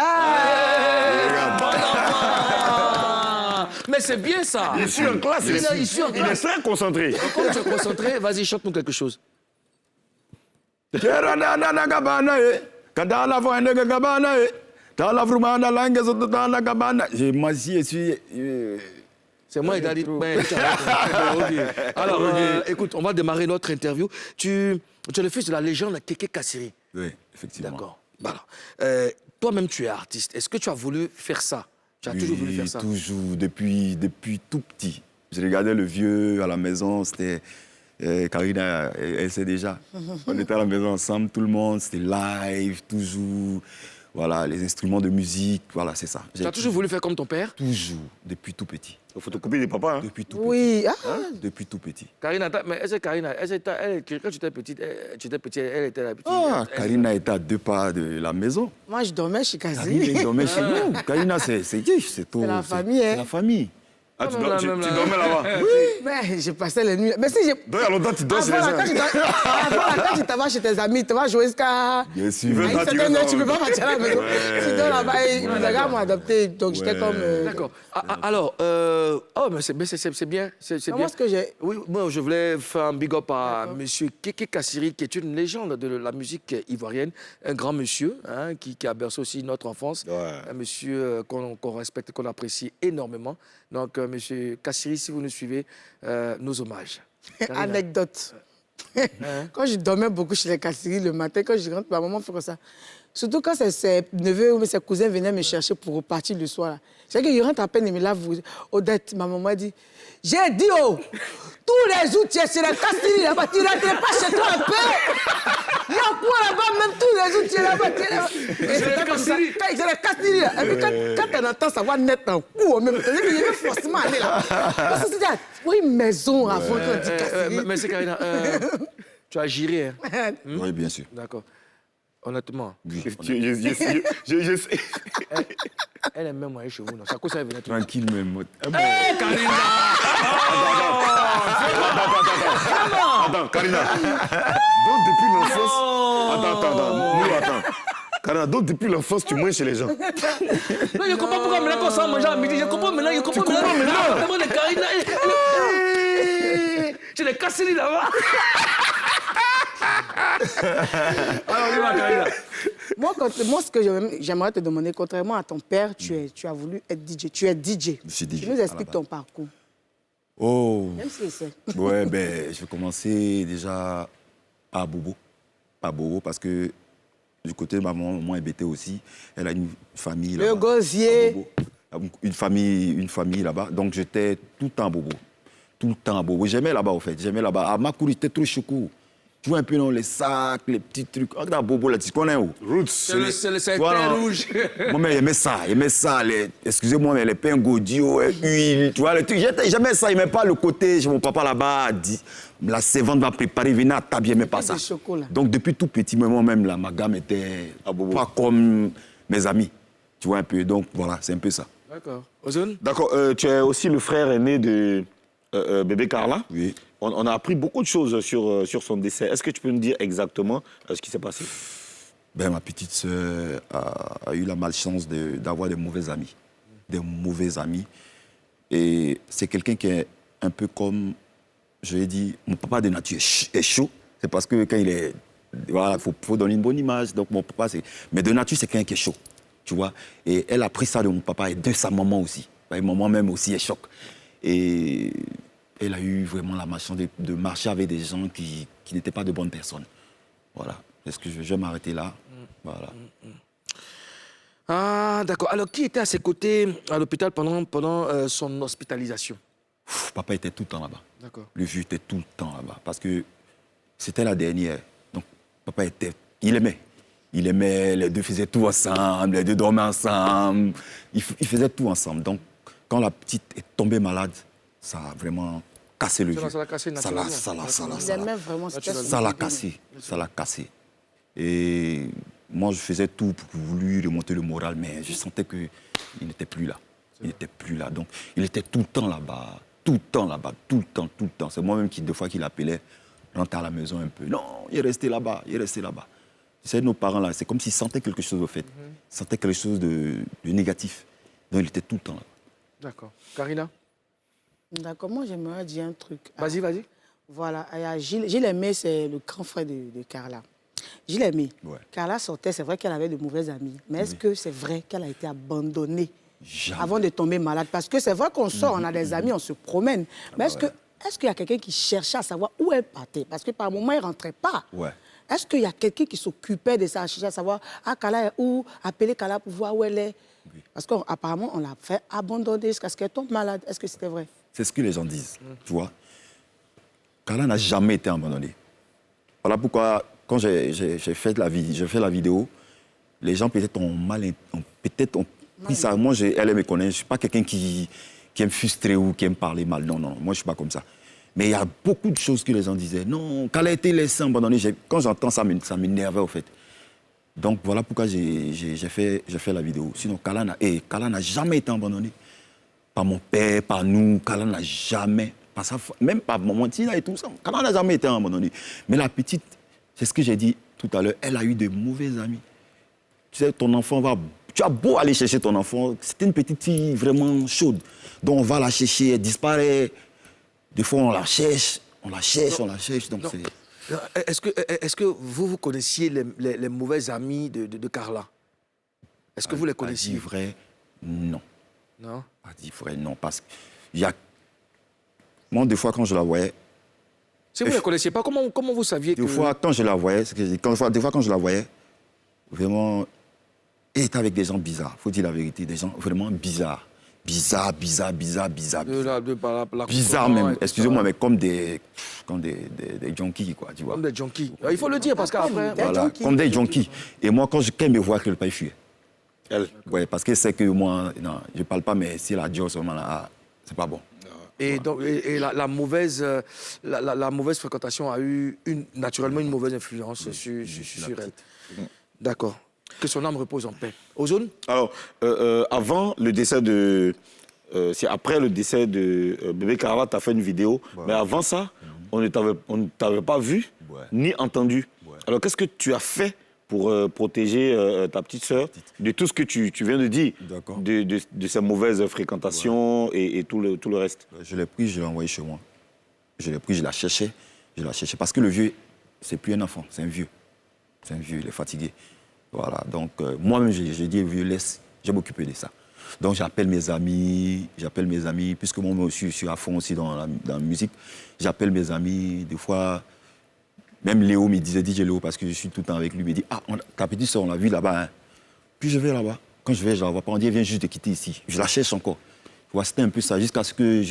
enfant. Mais c'est bien ça. Il est en classe. Il est très concentré. Comme tu es concentré, vas-y, chante-nous quelque chose. C'est moi, il a dit. Alors, écoute, on va démarrer notre interview. Tu es le fils de la légende Keke Kassiri. Oui, effectivement. D'accord. Voilà. Toi-même, tu es artiste. Est-ce que tu as voulu faire ça? Tu as toujours voulu faire ça? Toujours, depuis tout petit. Je regardais le vieux à la maison, c'était... Karina, elle sait déjà. On était à la maison ensemble, tout le monde, c'était live, toujours. Voilà, les instruments de musique, voilà, c'est ça. Tu as toujours voulu faire comme ton père? Toujours, depuis tout petit. Il faut photocopie des papas. Hein. Depuis tout petit. Oui. Depuis tout petit. Karina, mais est-ce que Karina, quand tu étais petite, elle était la petite? Karina était à 2 pas de la maison. Moi, je dormais chez Karina, Kazi. elle dormait chez nous. Karina, c'est tout. C'est la famille, hein. C'est la famille. Ah, tu dormais là-bas? Mais j'ai passé les nuits. Mais si j'ai. Donc, il y a longtemps, tu dors chez les Avant, gens. quand tu t'avais chez tes amis, tu vas jouer jusqu'à. Bien sûr. À une certaine heure, tu ne peux pas partir à la maison. Tu dors là-bas et les gars m'ont adopté. Donc j'étais comme. D'accord. Alors, oh, mais c'est bien. C'est bien. Moi, ce que j'ai. Oui, moi, je voulais faire un big up à monsieur Kéké Kassiri, qui est une légende de la musique ivoirienne. Un grand monsieur hein, qui a bercé aussi notre enfance. Ouais. Un monsieur qu'on respecte, qu'on apprécie énormément. Donc, monsieur Kassiri, si vous nous suivez, nos hommages. Karina. Anecdote. Quand je dormais beaucoup chez les Kassiri le matin, quand je rentre, ma maman fait comme ça. Surtout quand ses neveux ou ses cousins venaient me chercher pour repartir le soir. C'est que je rentre à peine et me lave. Odette, ma maman dit, j'ai dit, oh, tous les jours tu es chez les Kassiri là-bas, tu ne rentrais pas chez toi un peu. Il y a quoi là-bas, même tous les jours tu es là-bas. Et c'était comme ça. Quand c'est les Kassiri là. Et puis quand on entend sa voix nette en coup, même, il veut forcément aller là. Parce que c'est oui, une maison avant qu'on dit Kassiri. Mais c'est Karina, tu as géré, hein? Oui, bien sûr. D'accord. Honnêtement. Oui, Je sais. Elle est même chez vous, non? C'est à cause ça, elle venait tout. tranquille, même. Hé, Karina! Attends, Karina. Donc, depuis l'enfance... Attends. Karina, donc, depuis l'enfance, tu manges chez les gens. Non, je comprends pourquoi maintenant qu'on s'en mange à midi. Je comprends maintenant, Tu comprends maintenant? Comment les Karina... J'ai les Kassiri là-bas. Alors, on y va, Karina. Moi, ce que j'aimerais te demander, contrairement à ton père, tu as voulu être DJ. Tu es DJ. Je suis DJ, Tu nous à la expliques base. ton parcours. Oh, Même si c'est. ouais, je vais commencer déjà par Bobo. Par Bobo, parce que du côté de ma maman est bêtée aussi. Elle a une famille là-bas. Le gosier. À Bobo. Une famille là-bas. Donc j'étais tout le temps à Bobo. Tout le temps à Bobo. J'aimais là-bas, au fait. J'aimais là-bas. À Makouri, j'étais trop choco. Tu vois un peu dans les sacs, les petits trucs. Regarde Bobo, là, tu connais où? Roots. C'est le Voilà. pain rouge. Moi, mais j'aimais ça. Excusez-moi, mais les pains Godio, huile, tu vois, les trucs. J'aimais ça, j'aimais pas le côté. Mon papa là-bas a dit, la servante va préparer, venez à table, j'aimais pas ça. Des chocolats. Donc, depuis tout petit, moi-même, là, ma gamme était pas comme mes amis. Tu vois un peu. Donc, voilà, c'est un peu ça. D'accord. Ozone? D'accord, tu es aussi le frère aîné de bébé Carla. Oui. On a appris beaucoup de choses sur son décès. Est-ce que tu peux nous dire exactement ce qui s'est passé? Ma petite sœur a eu la malchance d'avoir des mauvais amis. Des mauvais amis. Et c'est quelqu'un qui est un peu comme, je l'ai dit, mon papa de nature est chaud. C'est parce que quand il est... Voilà, il faut donner une bonne image. Donc mon papa, c'est... Mais de nature, c'est quelqu'un qui est chaud. Tu vois? Et elle a pris ça de mon papa et de sa maman aussi. Et maman même aussi est choc. Et elle a eu vraiment la malchance de marcher avec des gens qui n'étaient pas de bonnes personnes. Voilà. Est-ce que je vais m'arrêter là? Voilà. Ah, d'accord. Alors, qui était à ses côtés à l'hôpital pendant son hospitalisation? Papa était tout le temps là-bas. D'accord. Le vieux était tout le temps là-bas. Parce que c'était la dernière. Donc, papa était... Il aimait, les deux faisaient tout ensemble, les deux dormaient ensemble. Ils faisaient tout ensemble. Donc, quand la petite est tombée malade, ça a vraiment cassé le vieux. Ça l'a cassé naturellement. Il aimait vraiment Ça l'a cassé. Ça l'a cassé. Et moi, je faisais tout pour lui remonter le moral, mais je sentais qu'il n'était plus là. Il n'était plus là. Donc, il était tout le temps là-bas. Tout le temps là-bas. Tout le temps, tout le temps. C'est moi-même qui, des fois, qui l'appelait, rentre à la maison un peu. Non, il est resté là-bas. Il est resté là-bas. C'est nos parents là. C'est comme s'ils sentaient quelque chose, au fait. Ils sentaient quelque chose de négatif. Donc, il était tout le temps là. D'accord. Karina? D'accord, moi j'aimerais dire un truc. Vas-y. Voilà, il y a Gilles Aimé, c'est le grand frère de Carla. Gilles Aimé, Ouais. Carla sortait, c'est vrai qu'elle avait de mauvais amis, mais est-ce que c'est vrai qu'elle a été abandonnée Jamais. avant de tomber malade? Parce que c'est vrai qu'on sort, on a des amis, on se promène, mais est-ce qu'il y a quelqu'un qui cherchait à savoir où elle partait? Parce que par moment, elle ne rentrait pas. Ouais. Est-ce qu'il y a quelqu'un qui s'occupait de ça, cherchait à savoir, Carla est où? Appeler Carla pour voir où elle est. Oui. Parce qu'apparemment, on l'a fait abandonner jusqu'à ce qu'elle tombe malade. Est-ce que c'était vrai? C'est ce que les gens disent, tu vois. Carla n'a jamais été abandonnée. Voilà pourquoi, quand j'ai fait la vidéo, les gens peut-être ont pris ça. Moi, elle me connaît, je ne suis pas quelqu'un qui aime frustrer ou qui aime parler mal. Non, moi, je ne suis pas comme ça. Mais il y a beaucoup de choses que les gens disaient. Non, Carla a été laissée abandonnée. Quand j'entends ça, ça m'énervait, au fait. Donc, voilà pourquoi j'ai fait la vidéo. Sinon, Carla n'a jamais été abandonnée. par mon père, par nous. Kala n'a jamais, même par mon Tina et tout ça, Kala n'a jamais été abandonné. Mais la petite, c'est ce que j'ai dit tout à l'heure, elle a eu de mauvais amis. Tu sais, ton enfant va... Tu as beau aller chercher ton enfant, c'était une petite fille vraiment chaude. Donc on va la chercher, elle disparaît. Des fois, on la cherche. Donc c'est... Est-ce que vous connaissiez les mauvais amis de Carla? Est-ce que vous les connaissiez? À dire vrai, non. Non? À dire vrai, non. Parce que moi, des fois, quand je la voyais... Si vous ne les connaissiez pas, comment vous saviez que... Des fois, quand je la voyais, des fois, quand je la voyais, vraiment, elle était avec des gens bizarres. Il faut dire la vérité, des gens vraiment bizarres. Bizarre. Bizarre même, excusez-moi, mais comme des junkies, quoi, tu vois. Comme des junkies. Il faut le dire, parce qu'après... Voilà, comme des junkies. Et moi, quand elle me voit, elle ne pas y fuir. Elle, ouais, parce qu'elle sait que moi, non, je ne parle pas, mais si elle a dit au moment là, c'est pas bon. Et, donc, la mauvaise fréquentation a eu naturellement une mauvaise influence sur elle. D'accord. Que son âme repose en paix. Ozone? Alors, avant le décès de... c'est après le décès de bébé Carla, tu as fait une vidéo. Ouais. Mais avant ça, on ne t'avait pas vu, ni entendu. Ouais. Alors, qu'est-ce que tu as fait pour protéger ta petite sœur de tout ce que tu viens de dire, de ses mauvaises fréquentations et tout le reste? Je l'ai pris, je l'ai envoyé chez moi. Je l'ai pris, je la cherchais. Parce que le vieux, c'est plus un enfant, c'est un vieux. C'est un vieux, il est fatigué. Voilà, donc moi-même, j'ai dit, vieux, laisse, je vais m'occuper de ça. Donc j'appelle mes amis, puisque moi je suis à fond aussi dans la musique. J'appelle mes amis, des fois, même Léo me disait, DJ Léo, parce que je suis tout le temps avec lui, il me dit, ah, ta petite soeur, on l'a vue là-bas. Hein. Puis je vais là-bas. Quand je vais, je la vois pas. On dit, viens juste de quitter ici. Je la cherche encore. Voilà, c'était un peu ça, jusqu'à ce que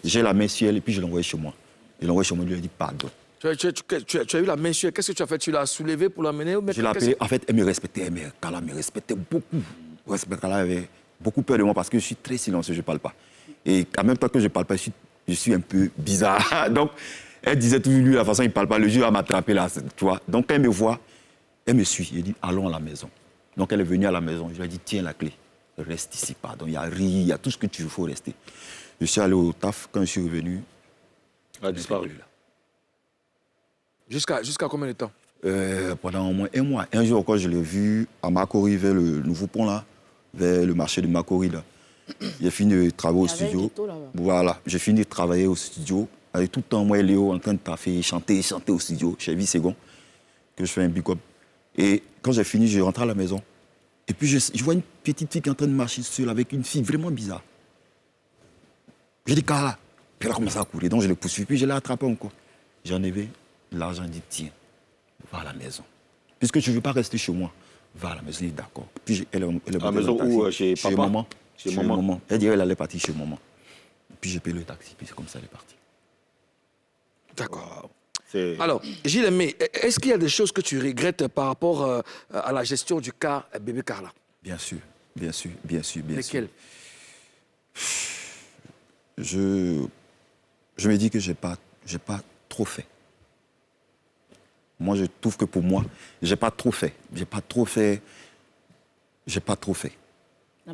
j'ai la main sur elle, et puis je l'envoie chez moi. Je l'envoie chez moi, je lui ai dit, pardon. Tu as eu la main sur elle. Qu'est-ce que tu as fait? Tu l'as soulevée pour l'amener? Je l'ai appelée. En fait, elle me respectait. Carla me respectait beaucoup. Carla avait beaucoup peur de moi parce que je suis très silencieux, je ne parle pas. Et en même temps que je ne parle pas, je suis un peu bizarre. Donc, elle disait toujours, lui, la façon il ne parle pas, le jour va m'attraper là, tu vois. Donc, quand elle me voit, elle me suit. Elle dit, allons à la maison. Donc, elle est venue à la maison. Je lui ai dit, tiens la clé. Reste ici, pardon. Il y a riz, il y a tout ce que tu veux, il faut rester. Je suis allé au taf. Quand je suis revenu, elle a disparu. Jusqu'à combien de temps? Pendant au moins un mois. Un jour, quand je l'ai vu à Makori, vers le nouveau pont, là, vers le marché de Makori, là. J'ai fini de travailler au studio. Voilà, j'ai fini de travailler au studio. Avec tout le temps, moi et Léo, en train de taffer, chanter au studio, chez Visegon, que je fais un big up. Et quand j'ai fini, je rentre à la maison. Et puis, je vois une petite fille qui est en train de marcher seule avec une fille vraiment bizarre. J'ai dit, Carla. Puis elle a commencé à courir. Donc, je l'ai poursuivi. Puis, je l'ai attrapé encore. J'en avais l'argent, dit, tiens, va à la maison. Puisque je ne veux pas rester chez moi, va à la maison. Il dit, d'accord. Puis, elle est à la maison où? Chez papa? Maman. Chez maman. Elle dirait qu'elle allait partir chez maman. Puis, j'ai payé le taxi. Puis, c'est comme ça, elle est partie. D'accord. Wow. Alors, Gilles Aimé, est-ce qu'il y a des choses que tu regrettes par rapport à la gestion du cas bébé Carla? Bien sûr. Lesquelles? Je me dis que j'ai pas trop fait. Moi, je trouve que pour moi, j'ai pas trop fait.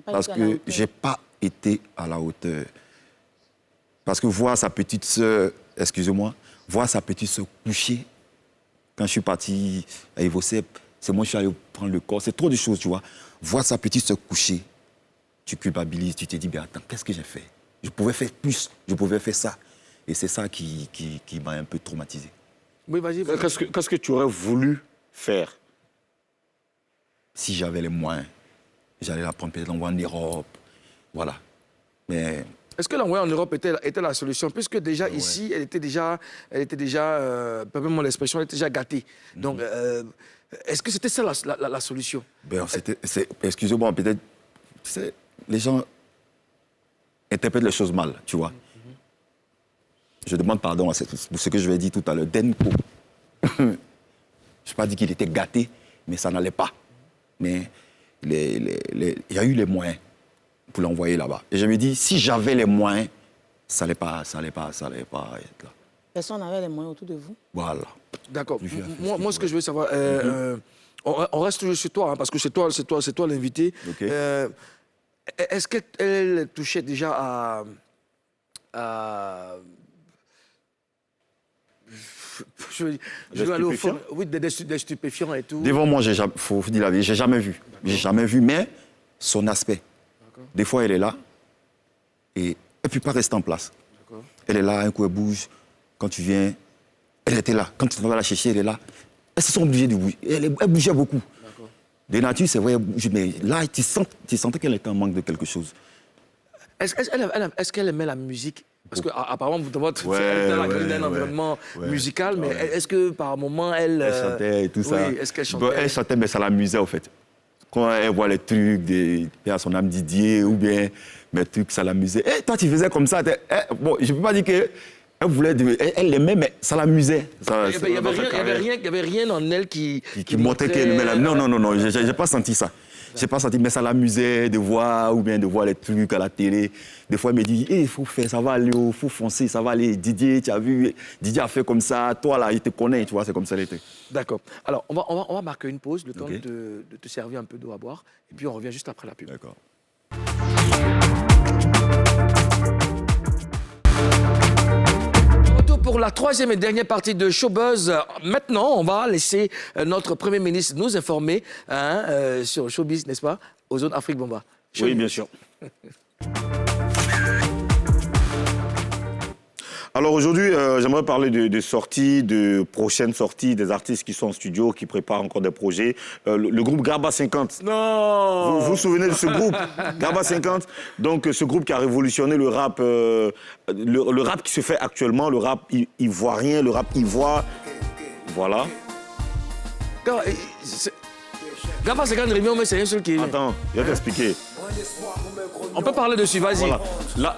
Parce que j'ai pas été à la hauteur. Parce que voir sa petite sœur, excusez-moi, voir sa petite sœur coucher, quand je suis parti à Evosep, c'est moi qui suis allé prendre le corps. C'est trop de choses, tu vois. Voir sa petite sœur coucher, tu culpabilises, tu te dis, ben attends, qu'est-ce que j'ai fait? Je pouvais faire plus, je pouvais faire ça. Et c'est ça qui m'a un peu traumatisé. Oui, vas-y. Qu'est-ce que tu aurais voulu faire? Si j'avais les moyens, j'allais la prendre peut-être l'envoyer en Europe. Voilà. Mais... Est-ce que l'envoyer en Europe était la solution? Puisque déjà ici, elle était déjà permettez-moi l'expression, elle était déjà gâtée. Donc, est-ce que c'était ça la solution? Ben, excusez-moi, peut-être... Les gens interprètent les choses mal, tu vois. Je demande pardon pour ce que je vais dire tout à l'heure. Denko. Je n'ai pas dit qu'il était gâté, mais ça n'allait pas. Mais il y a eu les moyens pour l'envoyer là-bas. Et je me dis, si j'avais les moyens, ça n'allait pas être là. Personne n'avait les moyens autour de vous? Voilà. D'accord. Moi, ce que je veux savoir, on reste toujours chez toi, hein, parce que c'est toi l'invité. Okay. Est-ce qu'elle touchait déjà je vais aller au fond. Oui, des stupéfiants et tout. Devant moi, faut dire la vérité, j'ai jamais vu. J'ai jamais vu, mais son aspect. Des fois, elle est là et elle ne peut pas rester en place. Elle est là, un coup elle bouge. Quand tu viens, elle était là. Quand tu vas la chercher, elle est là. Elles se sont obligées de bouger. Elle bougeait beaucoup. De nature, c'est vrai, mais là, tu sentais qu'elle était en manque de quelque chose. Est-ce qu'elle aimait la musique? Parce qu'apparemment, vous elle était dans un environnement musical, mais est-ce que par moment, elle chantait et tout ça. Oui, est-ce qu'elle chantait? Elle chantait, mais ça l'amusait, en fait. Quand elle voit les trucs, à son âme Didier, ou bien mes trucs, ça l'amusait. Et toi, tu faisais comme ça. Bon, je ne peux pas dire que... Elle l'aimait, mais ça l'amusait. Il n'y avait rien en elle qui montrait qu'elle aimait la... Non, je n'ai pas senti ça. Je n'ai pas senti, mais ça l'amusait de voir, ou bien de voir les trucs à la télé. Des fois, elle me dit, il faut faire, ça va aller, il faut foncer, ça va aller. Didier, tu as vu, Didier a fait comme ça, toi là, il te connaît, tu vois, c'est comme ça l'été. D'accord. Alors, on va marquer une pause, le temps de te servir un peu d'eau à boire, et puis on revient juste après la pub. D'accord. Pour la troisième et dernière partie de Showbuzz. Maintenant, on va laisser notre Premier ministre nous informer sur Showbiz, n'est-ce pas, aux zones Afrique Bomba. Oui, bien sûr. Alors aujourd'hui, j'aimerais parler de sorties, de prochaines sorties, des artistes qui sont en studio, qui préparent encore des projets. Le groupe Garba 50. Non. Vous vous souvenez de ce groupe Garba 50. Donc ce groupe qui a révolutionné le rap, le rap qui se fait actuellement, le rap ivoirien, le rap ivoire. Voilà. Garba 50 Réunion, mais c'est un seul qui... Attends, je vais t'expliquer. On peut parler dessus, vas-y. Voilà.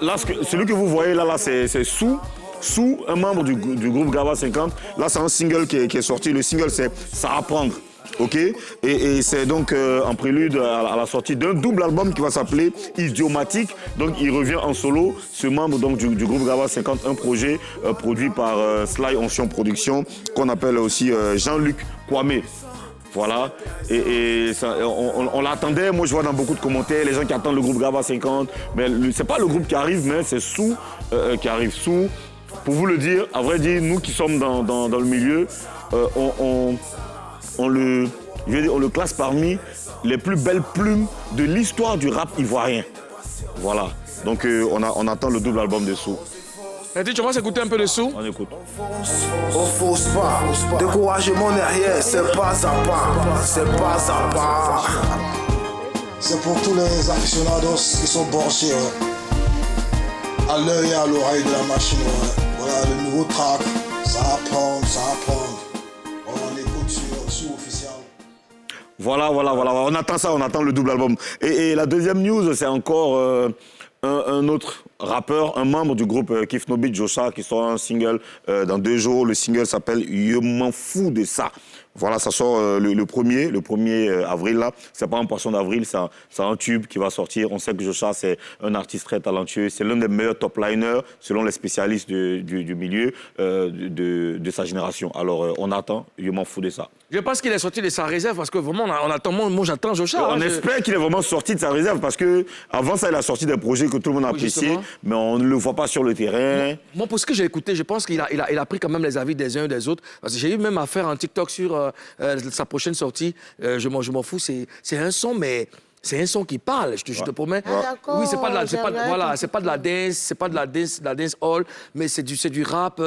Là, celui que vous voyez là, c'est Sous, un membre du groupe Garba 50. Là, c'est un single qui est sorti. Le single, c'est Ça va prendre. OK? Et c'est donc en prélude à la sortie d'un double album qui va s'appeler Idiomatique. Donc, il revient en solo. Ce membre donc, du groupe Garba 50, un projet produit par Sly Ancien Production, qu'on appelle aussi Jean-Luc Kwame. Voilà, et ça, on l'attendait. Moi, je vois dans beaucoup de commentaires les gens qui attendent le groupe Garba 50. Mais c'est pas le groupe qui arrive, mais c'est Sous qui arrive. Sous, pour vous le dire, à vrai dire, nous qui sommes dans le milieu, on le classe parmi les plus belles plumes de l'histoire du rap ivoirien. Voilà, donc on attend le double album de Sous. Tu vas s'écouter un peu de Sous? On écoute. On force pas, découragement derrière, c'est pas à pas, c'est pas à pas. C'est pour tous les aficionados qui sont branchés à l'œil et à l'oreille de la machine. Voilà le nouveau track, ça va prendre. On écoute sur Sous officiel. Voilà, on attend ça, on attend le double album. Et la deuxième news, c'est encore un autre rappeur, un membre du groupe Kif No Beat, Joshua, qui sort un single dans 2 jours. Le single s'appelle « Je m'en fous de ça ». Voilà, ça sort le 1er avril, là. C'est pas un poisson d'avril, c'est un tube qui va sortir. On sait que Joshua, c'est un artiste très talentueux. C'est l'un des meilleurs top-liners, selon les spécialistes du milieu, de sa génération. Alors, on attend, je m'en fous de ça. Je pense qu'il est sorti de sa réserve, parce que vraiment, on attend, moi j'attends Joshua. On espère qu'il est vraiment sorti de sa réserve, parce que avant ça, il a sorti des projets que tout le monde a appréciés, mais on ne le voit pas sur le terrain. Moi, pour ce que j'ai écouté, je pense qu'il a pris quand même les avis des uns et des autres. Parce que j'ai eu même à faire un TikTok sur sa prochaine sortie. Je m'en fous, c'est un son, mais... C'est un son qui parle, je te promets. d'accord, Oui, c'est pas de la dance hall, mais c'est du rap.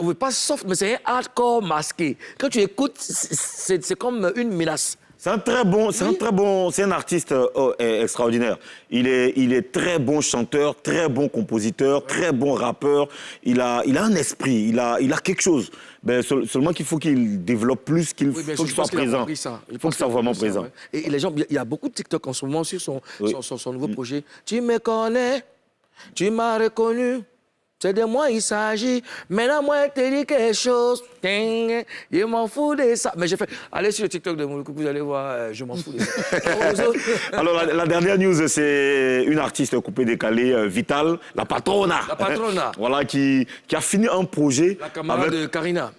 Oui, pas soft, mais c'est un hardcore masqué. Quand tu écoutes, c'est comme une menace. C'est un artiste extraordinaire. Il est très bon chanteur, très bon compositeur, très bon rappeur. Il a un esprit, il a quelque chose. Ben, seulement qu'il faut qu'il développe plus, qu'il faut qu'il soit présent. Il faut qu'il soit vraiment présent. Ouais. Et les gens, il y a beaucoup de TikTok en ce moment sur son nouveau projet. Tu me connais, tu m'as reconnu. C'est de moi il s'agit. Maintenant, moi, je te dis quelque chose. Je m'en fous de ça. Mais j'ai fait... Allez sur le TikTok de Mouloukou, vous allez voir, je m'en fous de ça. Alors, la dernière news, c'est une artiste coupée-décalée, Vital, la Patrona. La Patrona. Voilà, qui a fini un projet... La camarade de Karina.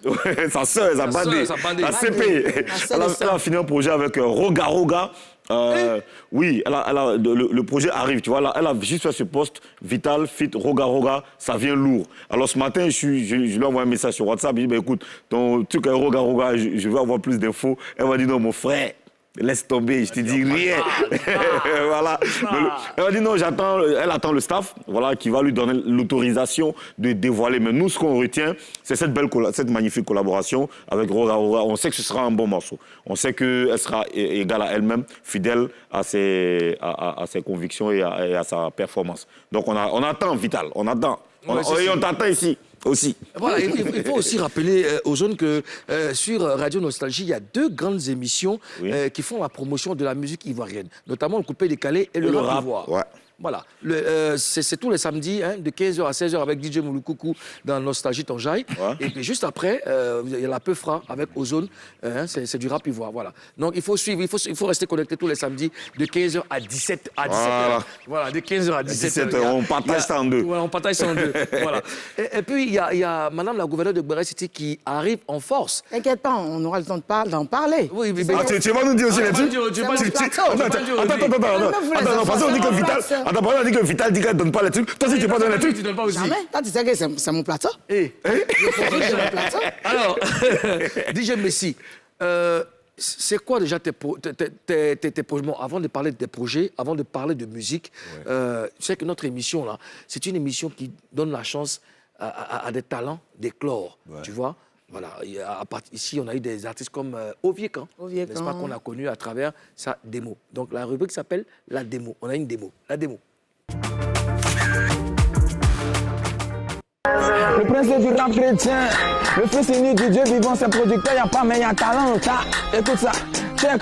Sa sœur, sa bandée. La CP. Elle a fini un projet avec Roga Roga. Oui, le projet arrive, tu vois. Là, elle a juste fait ce poste, Vital, Fit, Roga Roga, ça vient lourd. Alors ce matin, je lui envoie un message sur WhatsApp, je dis, bah, écoute, ton truc Roga Roga, je veux avoir plus d'infos. Elle m'a dit, non, mon frère, laisse tomber, je te dis rien. Voilà. Elle m'a dit, non, elle attend le staff, voilà, qui va lui donner l'autorisation de dévoiler. Mais nous, ce qu'on retient, c'est cette magnifique collaboration avec Roga Roga. On sait que ce sera un bon morceau. On sait qu'elle sera égale à elle-même, fidèle à ses convictions et à sa performance. Donc on attend, Vital, on attend. On t'attend ici aussi. Voilà, il faut aussi rappeler aux jeunes que sur Radio Nostalgie, il y a 2 grandes émissions qui font la promotion de la musique ivoirienne, notamment le coupé décalé et le rap ivoire. Ouais. Voilà, c'est tous les samedis, de 15h à 16h avec DJ Mouloukoukou dans Nostalgie Tonjaï. Ouais. Et puis juste après, il y a la Peufra avec Ozone, c'est du rap ivoire. Voilà. Donc il faut suivre, il faut rester connecté tous les samedis de 15h à 17h. Voilà, de 15h à 17h. On partage ça en deux. Voilà, on partage ça en deux. Voilà. Et puis il y a Madame la gouverneure de Béré City qui arrive en force. T'inquiète pas, on aura le temps d'en parler. Oui, mais tu vas nous dire aussi là-dessus? Attends, on dit que Vital... Attends, on dit que Vital dit qu'elle ne donne pas les trucs. Toi, si tu ne pas donner les trucs, tu ne donnes pas aussi. Jamais. Toi, tu sais que c'est mon plateau. Alors, DJ Messi, c'est quoi déjà tes projets? Bon, avant de parler de tes projets, avant de parler de musique, tu sais que notre émission, là, c'est une émission qui donne la chance à des talents d'éclore, tu vois. Voilà, ici, on a eu des artistes comme Oviekan, n'est-ce pas, qu'on a connu à travers sa démo. Donc, la rubrique s'appelle La Démo. On a une démo. La démo. Le prince du rap chrétien, le fils unique du Dieu vivant, c'est producteur, y'a pas mais y'a talent, écoute ça, check,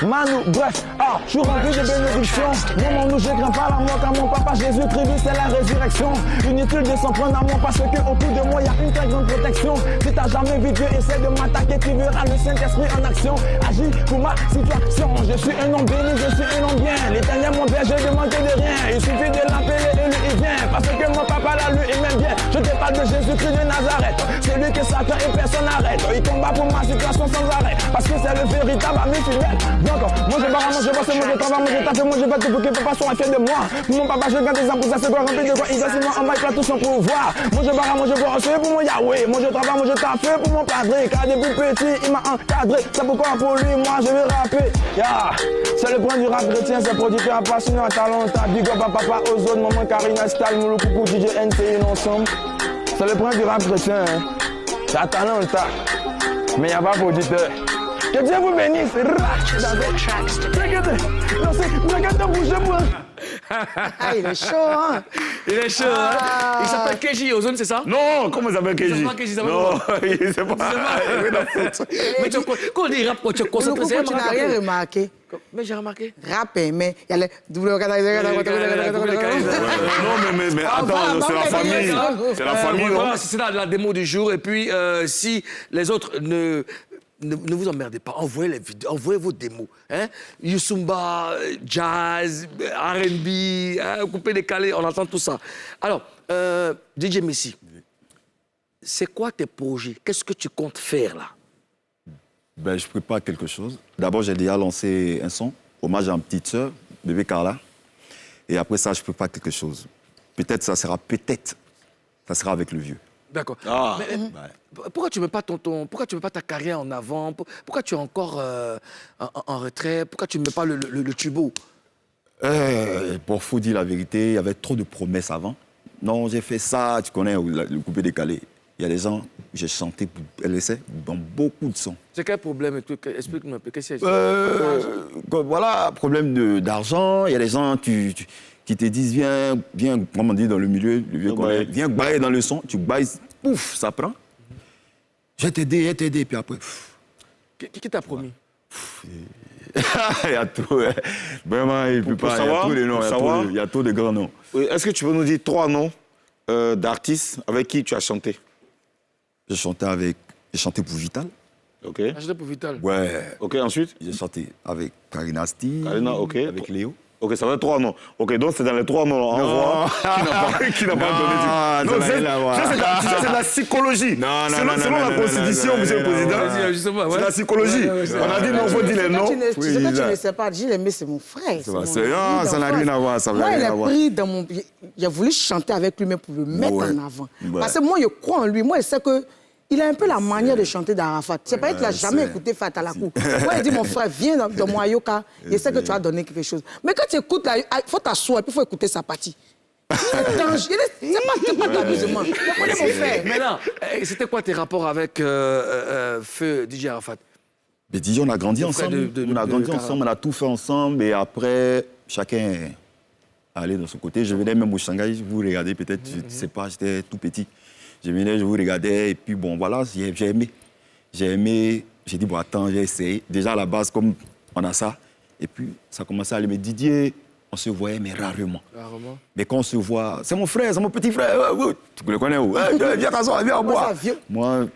Manu, bref, je suis rempli de bénédictions. Non, mon nous, je crains pas la mort, car mon papa Jésus-Christ, c'est la résurrection. Inutile de s'en prendre à moi, parce que au bout de moi, y'a une très grande protection. Si t'as jamais vu Dieu, essaie de m'attaquer, tu verras le Saint-Esprit en action. Agis pour ma situation, je suis un homme béni, je suis un homme bien. L'Éternel, mon berger, je manque de rien. Il suffit de l'appeler et lui, il vient. Parce que mon papa, là, lui, il m'aime bien. Je te parle de Jésus-Christ de Nazareth, celui que Satan et personne n'arrête. Il combat pour ma situation sans arrêt, parce que c'est le véritable ami fidèle. Donc, moi je barre, moi je bosse, moi je travaille, moi je tape, moi je bats tout pour que papa soit fier de moi. Pour mon papa, je garde des arbres, ça se doit remplir de quoi il doit en bas, tout son pouvoir. Moi je barre, moi je bosse, pour mon Yahweh. Moi je travaille, moi je tape pour mon padre. Car depuis petit, il m'a encadré. C'est pourquoi pour lui, moi je vais rapper. C'est le point du rap chrétien, c'est producteur passionné à talent. Big up à papa Ozone, maman Karina Stal, Mouloukoukou, DJ NTI ensemble. C'est le point du rap chrétien. T'as talent, mais il n'y a pas d'auditeur. Que Dieu vous bénisse. Regarde, bougez-moi. Il est chaud, hein? Il est chaud, hein? Il s'appelle Keji Ozone, c'est ça? Non, comment il s'appelle Keji? Non, il sait pas. Mais quand on dit rap, tu es concentré, c'est tu n'as rien remarqué. Mais j'ai remarqué. Rap, mais il y a les double. Non, mais attends, c'est la famille. C'est la famille, non? Voilà, c'est la démo du jour. Et puis, si les autres ne vous emmerdez pas, envoyez les vidéos, envoyez vos démos. Hein? Youssoumba, jazz, R&B, coupé décalé, on entend tout ça. Alors, DJ Messi, c'est quoi tes projets? Qu'est-ce que tu comptes faire là? Ben, je prépare quelque chose. D'abord, j'ai déjà lancé un son, hommage à ma petite sœur, bébé Carla. Et après ça, je prépare quelque chose. Peut-être ça sera avec le vieux. D'accord. Pourquoi tu ne mets pas pourquoi tu mets pas ta carrière en avant? Pourquoi tu es encore en retrait? Pourquoi tu ne mets pas le tubo? Pour faut dire la vérité, il y avait trop de promesses avant. Non, j'ai fait ça, tu connais, le coupé décalé. Il y a des gens, j'ai chanté pour LSA dans beaucoup de sons. C'est quel problème? Explique-moi un peu. Qu'est-ce que voilà, problème d'argent. Il y a des gens qui te disent, viens, comment on dit dans le milieu, le vieux collègue, viens bailler dans le son, tu bailles, pouf, ça prend. Je vais t'aider, puis après... Qui t'a promis? Il y a tout. Vraiment, il peut pas. Savoir, il y a trop de grands noms. Est-ce que tu peux nous dire 3 noms d'artistes avec qui tu as chanté? J'ai chanté pour Vital. Ok. Chanté pour Vital. Ouais. Ok, ensuite? J'ai chanté avec Karina Sti. Karina, ok. Avec Léo. Ok, ça va être 3 noms. Ok, donc c'est dans les 3 noms. Envoie qui n'a pas donné. Non, c'est de la psychologie. Selon la Constitution, monsieur le Président, c'est la psychologie. On a dit non, il faut dire les noms. Tu sais que tu ne sais pas, Gilles Aimé, c'est mon frère. Ça n'a rien à voir. Moi, il a pris dans mon... Il a voulu chanter avec lui-même pour le mettre en avant. Parce que moi, je crois en lui. Moi, je sais que... Il a un peu la manière de chanter d'Arafat. C'est pas qu'il n'a jamais écouté Fatalakou. Moi, il dit, mon frère, viens dans mon Ayoka. Je sais que tu vas donner quelque chose. Mais quand tu écoutes, il faut t'asseoir et puis il faut écouter sa partie. C'est dangereux. C'est pas d'amusement. Mon frère. Maintenant, c'était quoi tes rapports avec Feu DJ Arafat? Mais DJ, on a grandi ensemble. On a grandi ensemble, on a tout fait ensemble. Et après, chacun est allé de son côté. Je venais même au Shanghai, vous regardez peut-être, je ne sais pas, j'étais tout petit. Je venais, je vous regardais, et puis bon, voilà, j'ai aimé. J'ai aimé, j'ai dit, bon, attends, j'ai essayé. Déjà, à la base, comme on a ça, et puis ça commençait à aller. Mais Didier, on se voyait, mais rarement. Rarement. Mais quand on se voit, c'est mon frère, c'est mon petit frère. Tu le connais où? Viens t'asseoir, viens boire. Moi,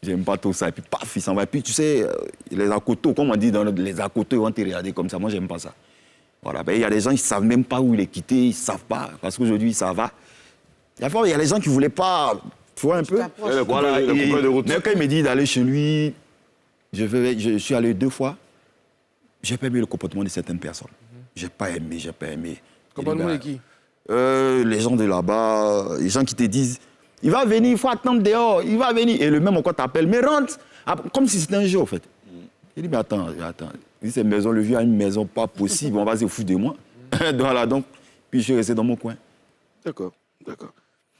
j'aime pas tout ça. Et puis, paf, il s'en va. Et puis, tu sais, les akotos, comme on dit, dans les akotos, ils vont te regarder comme ça. Moi, j'aime pas ça. Voilà, ben, il y a des gens, ils ne savent même pas où il est quitté, ils ne savent pas, parce qu'aujourd'hui, ça va. Il y a des gens qui ne voulaient pas, tu vois un peu. Voilà, mais quand il me dit d'aller chez lui, je suis allé 2 fois, je n'ai pas aimé le comportement de certaines personnes. Je n'ai pas aimé. Comportement de qui? Les gens de là-bas, les gens qui te disent, il va venir, il faut attendre dehors, il va venir. Et le même encore t'appelle, mais rentre, comme si c'était un jeu, en fait. Il dit, mais attends. Il dit, cette maison, le vieux a une maison pas possible, on va se foutre de moi. Voilà, donc, puis je suis resté dans mon coin. D'accord.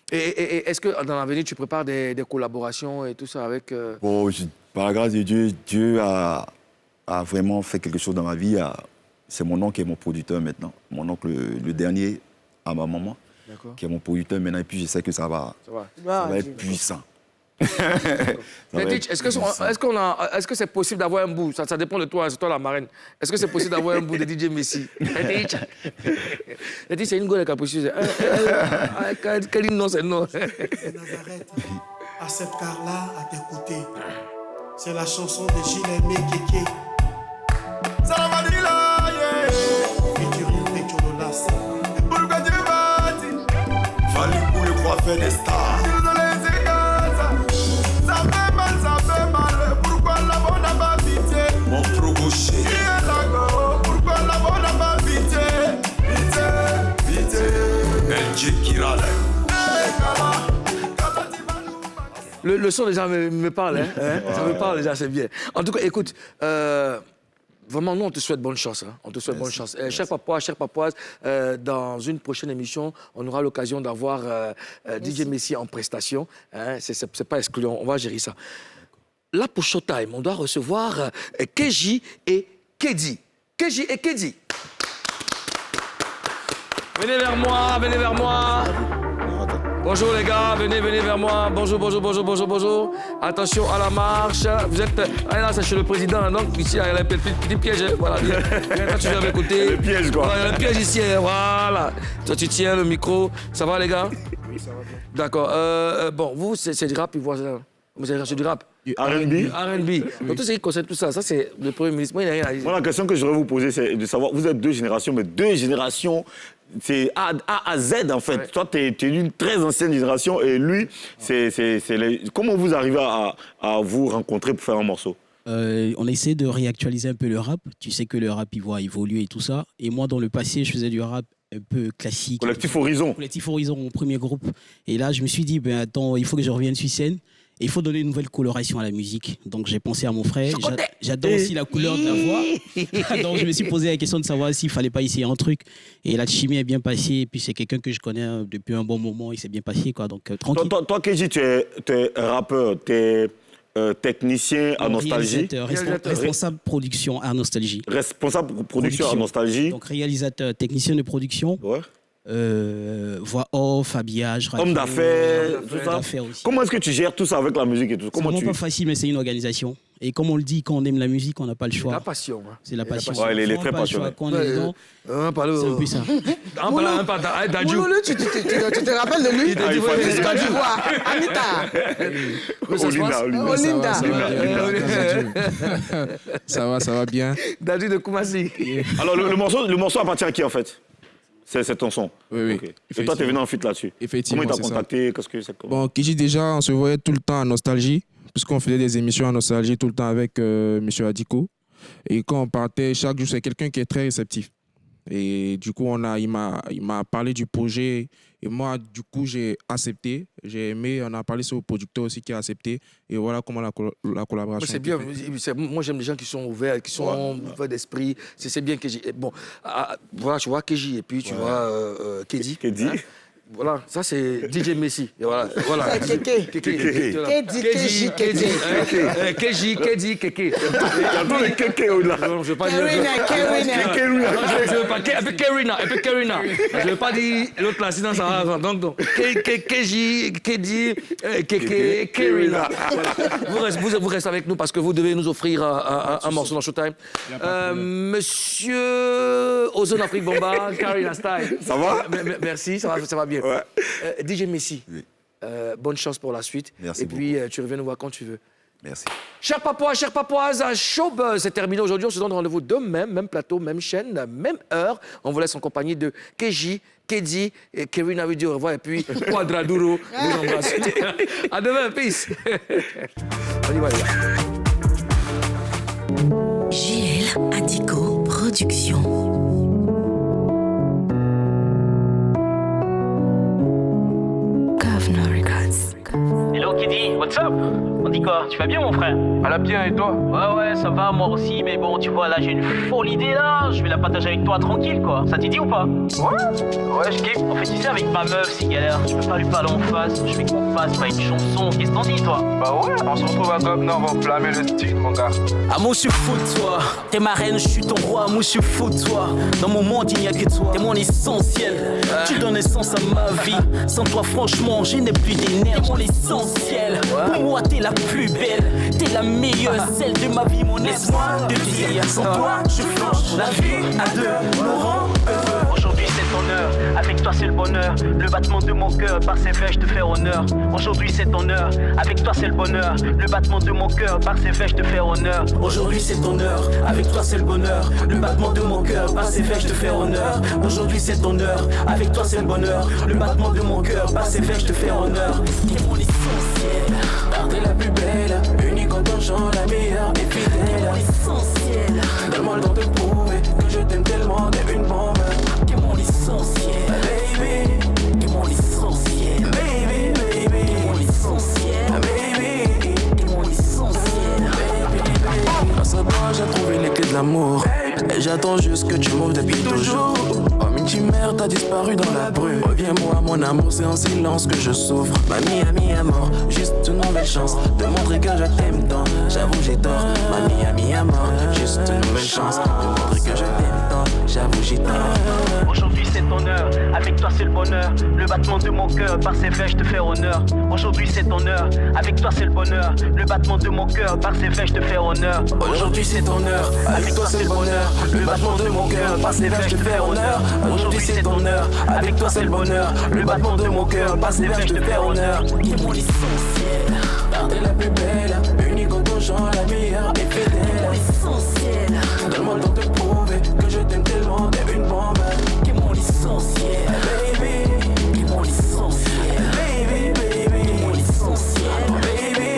Et est-ce que dans l'avenir, tu prépares des collaborations et tout ça avec... Bon, par la grâce de Dieu, Dieu a vraiment fait quelque chose dans ma vie. C'est mon oncle qui est mon producteur maintenant. Mon oncle, le dernier, à ma maman, qui est mon producteur maintenant. Et puis, je sais que ça va être puissant. Est-ce que c'est possible d'avoir un bout? Ça dépend de toi, c'est toi la marraine. Est-ce que c'est possible d'avoir un bout de DJ Messi? C'est une gueule capucheuse. Quel nom c'est non? Nazareth, accepte Carla à tes côtés. C'est la chanson de Gilles Aimé Kéké. Salamadila, yeah. Featuring Pechololas. Pourquoi tu vas-tu? Fallait pour le coiffeur des stars. Mon pro-gaucher. Pourquoi la bonne n'a pas vite. Belgique qui râle. Le son déjà me parle, hein? Ça me parle déjà, c'est bien. En tout cas, écoute, vraiment, nous, on te souhaite bonne chance. Hein? On te souhaite bonne chance. Chers Papois, chères Papoises, dans une prochaine émission, on aura l'occasion d'avoir DJ Messi en prestation. Hein? C'est pas excluant, on va gérer ça. Là, pour Showtime, on doit recevoir Keji et Kedi. Keji et Kedi. Venez vers moi. Bonjour les gars, venez vers moi. Bonjour. Attention à la marche. Vous êtes... Ah là, c'est chez le président, donc ici, il y a un petit piège. Voilà, viens, tu viens m'écouter. Le piège, quoi. Voilà, il y a un piège ici, voilà. Toi, tu tiens le micro. Ça va, les gars? Oui, ça va bien. D'accord. Bon, vous, c'est du rap, ils voient ça. C'est du rap. R&B. Donc tout ce qui concerne tout ça, c'est le Premier ministre. Moi, il n'a rien à dire. Moi, la question que je voudrais vous poser, c'est de savoir, vous êtes 2 générations, mais 2 générations, c'est A à Z, en fait. Ouais. Toi, tu es d'une très ancienne génération, et lui, Comment vous arrivez à vous rencontrer pour faire un morceau? On a essayé de réactualiser un peu le rap. Tu sais que le rap, il va évoluer et tout ça. Et moi, dans le passé, je faisais du rap un peu classique. Collectif Horizon, mon premier groupe. Et là, je me suis dit, ben attends, il faut que je revienne sur scène. Et il faut donner une nouvelle coloration à la musique. Donc, j'ai pensé à mon frère. J'adore aussi la couleur de la voix. Donc, je me suis posé la question de savoir s'il ne fallait pas essayer un truc. Et la chimie est bien passée. Et puis, c'est quelqu'un que je connais depuis un bon moment. Il s'est bien passé, quoi. Donc, tranquille. Toi, Keji, tu es rappeur, tu es technicien à Nostalgie. Responsable production à Nostalgie. Responsable production à Nostalgie. Donc, réalisateur, technicien de production. Ouais. voix off, habillage, radio, Homme d'affaires, tout ça. Aussi. Comment est-ce que tu gères tout ça avec la musique et tout? C'est vraiment pas facile, mais c'est une organisation. Et comme on le dit, quand on aime la musique, on n'a pas le choix. La passion. Hein. C'est la passion. Ouais, il est très passionné. Quand on est dedans, c'est un peu ça. Moulou, tu te rappelles de lui? Côte d'Ivoire. Anita. Ça va bien. Dadju de Koumassi. Alors, le morceau appartient à qui, en fait? C'est ton son. Oui. Okay. Et toi, tu es venu en feat là-dessus. Effectivement. Comment il t'a contacté? Qu'est-ce que c'est? Bon, Kiji, déjà, on se voyait tout le temps à Nostalgie, puisqu'on faisait des émissions à Nostalgie tout le temps avec M. Adiko. Et quand on partait, chaque jour, c'est quelqu'un qui est très réceptif. Et du coup, il m'a parlé du projet. Et moi, du coup, j'ai accepté. J'ai aimé. On a parlé sur le producteur aussi qui a accepté. Et voilà comment la collaboration. C'est bien. Moi, j'aime les gens qui sont ouverts, qui sont ouverts d'esprit. C'est bien Keji. Bon, voilà, tu vois Keji et puis tu vois Kedi. Kedi. Hein? Voilà, ça c'est DJ Messi. Et voilà. Keke. Kedi. Il y a tout le Keke au-delà. Je ne veux pas dire. Kerina. Je ne veux pas dire l'autre là, sinon ça va. Donc, Keji, Kedi, Keke, Kerina. Vous restez avec nous parce que vous devez nous offrir un morceau dans Showtime. Monsieur Ozone Afrique Bomba, Kerina Style. Ça va? Merci, ça va bien. Ouais. DJ Messi, bonne chance pour la suite. Merci beaucoup. Et puis, tu reviens nous voir quand tu veux. Merci. Chers papois, chères papouases, Showbuzz, c'est terminé aujourd'hui. On se donne rendez-vous demain, même plateau, même chaîne, même heure. On vous laisse en compagnie de Keji, Kedi, et Kevin a dit au revoir, et puis Quadraduro. Nous embrasse. À demain, peace. On y va, les gars. JL Adiko Production. Hello Kedi, what's up? On dit quoi? Tu vas bien mon frère? Elle va bien et toi? Ouais, ça va moi aussi, mais bon, tu vois, là j'ai une folle idée là, je vais la partager avec toi tranquille quoi. Ça te dit ou pas? Ouais, je kiffe. En fait, tu sais, avec ma meuf, c'est galère, je peux pas lui parler en face, je vais qu'on fasse pas une chanson, qu'est-ce que t'en dis toi? Bah ouais, on se retrouve à Gogh, on va enflammer le style mon gars. Ah moi je suis fou de toi, t'es ma reine, je suis ton roi, moi je suis fou de toi. Dans mon monde il n'y a que toi, t'es mon essentiel, tu donnes sens à ma vie. Sans toi franchement, je n'ai plus d'énergie, t'es mon essentiel. Pour moi t'es la plus belle, t'es la meilleure, celle de ma vie, mon espoir de vie. Sans toi je flanche, la vie à deux nous rend heureux. Aujourd'hui c'est ton heure, avec toi c'est le bonheur. Le battement de mon cœur, par ses faits je te fais honneur. Aujourd'hui c'est ton heure, avec toi c'est le bonheur. Le battement de mon cœur, par ses faits je te fais honneur. Aujourd'hui c'est ton heure, avec toi c'est le bonheur. Le battement de mon cœur, par ses faits je te fais honneur. Aujourd'hui c'est ton heure, avec toi c'est le bonheur. Le battement de mon cœur, par ses faits je te fais honneur. T'es mon essentiel, t'es la plus belle, unique en ton genre, la meilleure et fidèle. Essentiel, donne-moi le temps de prouver que je t'aime tellement, t'es une bombe. T'es mon essentiel, baby. T'es mon essentiel, baby. T'es mon essentiel, baby. T'es mon essentiel, baby. Grâce à toi, j'ai trouvé les clés de l'amour. Et j'attends juste que tu m'ouvres depuis toujours. Oh, Minchi mère, t'as disparu dans la brume. Reviens-moi, mon amour, c'est en silence que je souffre. Mamie, ami, amour, juste une nouvelle chance de montrer que je t'aime tant. J'avoue, j'ai tort. Mamie, ami, amour, juste une nouvelle chance de montrer que je t'aime tant. J'avoue, j'ai tort. Aujourd'hui, c'est ton heure. Avec toi, c'est le bonheur. Le battement de mon cœur, par ses faits, je te fais honneur. Aujourd'hui, c'est ton heure. Avec toi, c'est le bonheur. Le battement de mon cœur, par ses faits, je te fais honneur. Aujourd'hui, c'est ton heure. Avec toi, c'est le bonheur. Le battement de mon cœur, par ses faits, je te fais honneur. Aujourd'hui, c'est ton heure. Avec toi, c'est le bonheur. Le battement de mon cœur, par ses faits, je te fais honneur. T'es mon essentiel. T'es la plus belle, unique en ton genre, la meilleure et fidèle. Essentiel. Donne-moi le temps de prouver que je t'aime tellement, t'es une bombe. T'es mon essentiel, baby. T'es mon essentiel, baby. T'es mon essentiel, baby.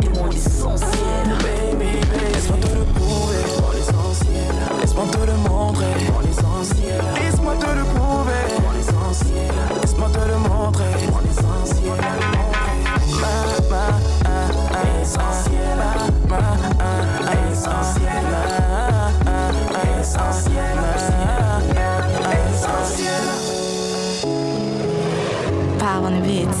T'es mon essentiel, baby. Laisse-moi te le prouver, mon essentiel. Laisse-moi te le montrer, mon essentiel. Laisse-moi te le prouver, mon essentiel. Laisse-moi te le montrer, mon essentiel. Power on the beats.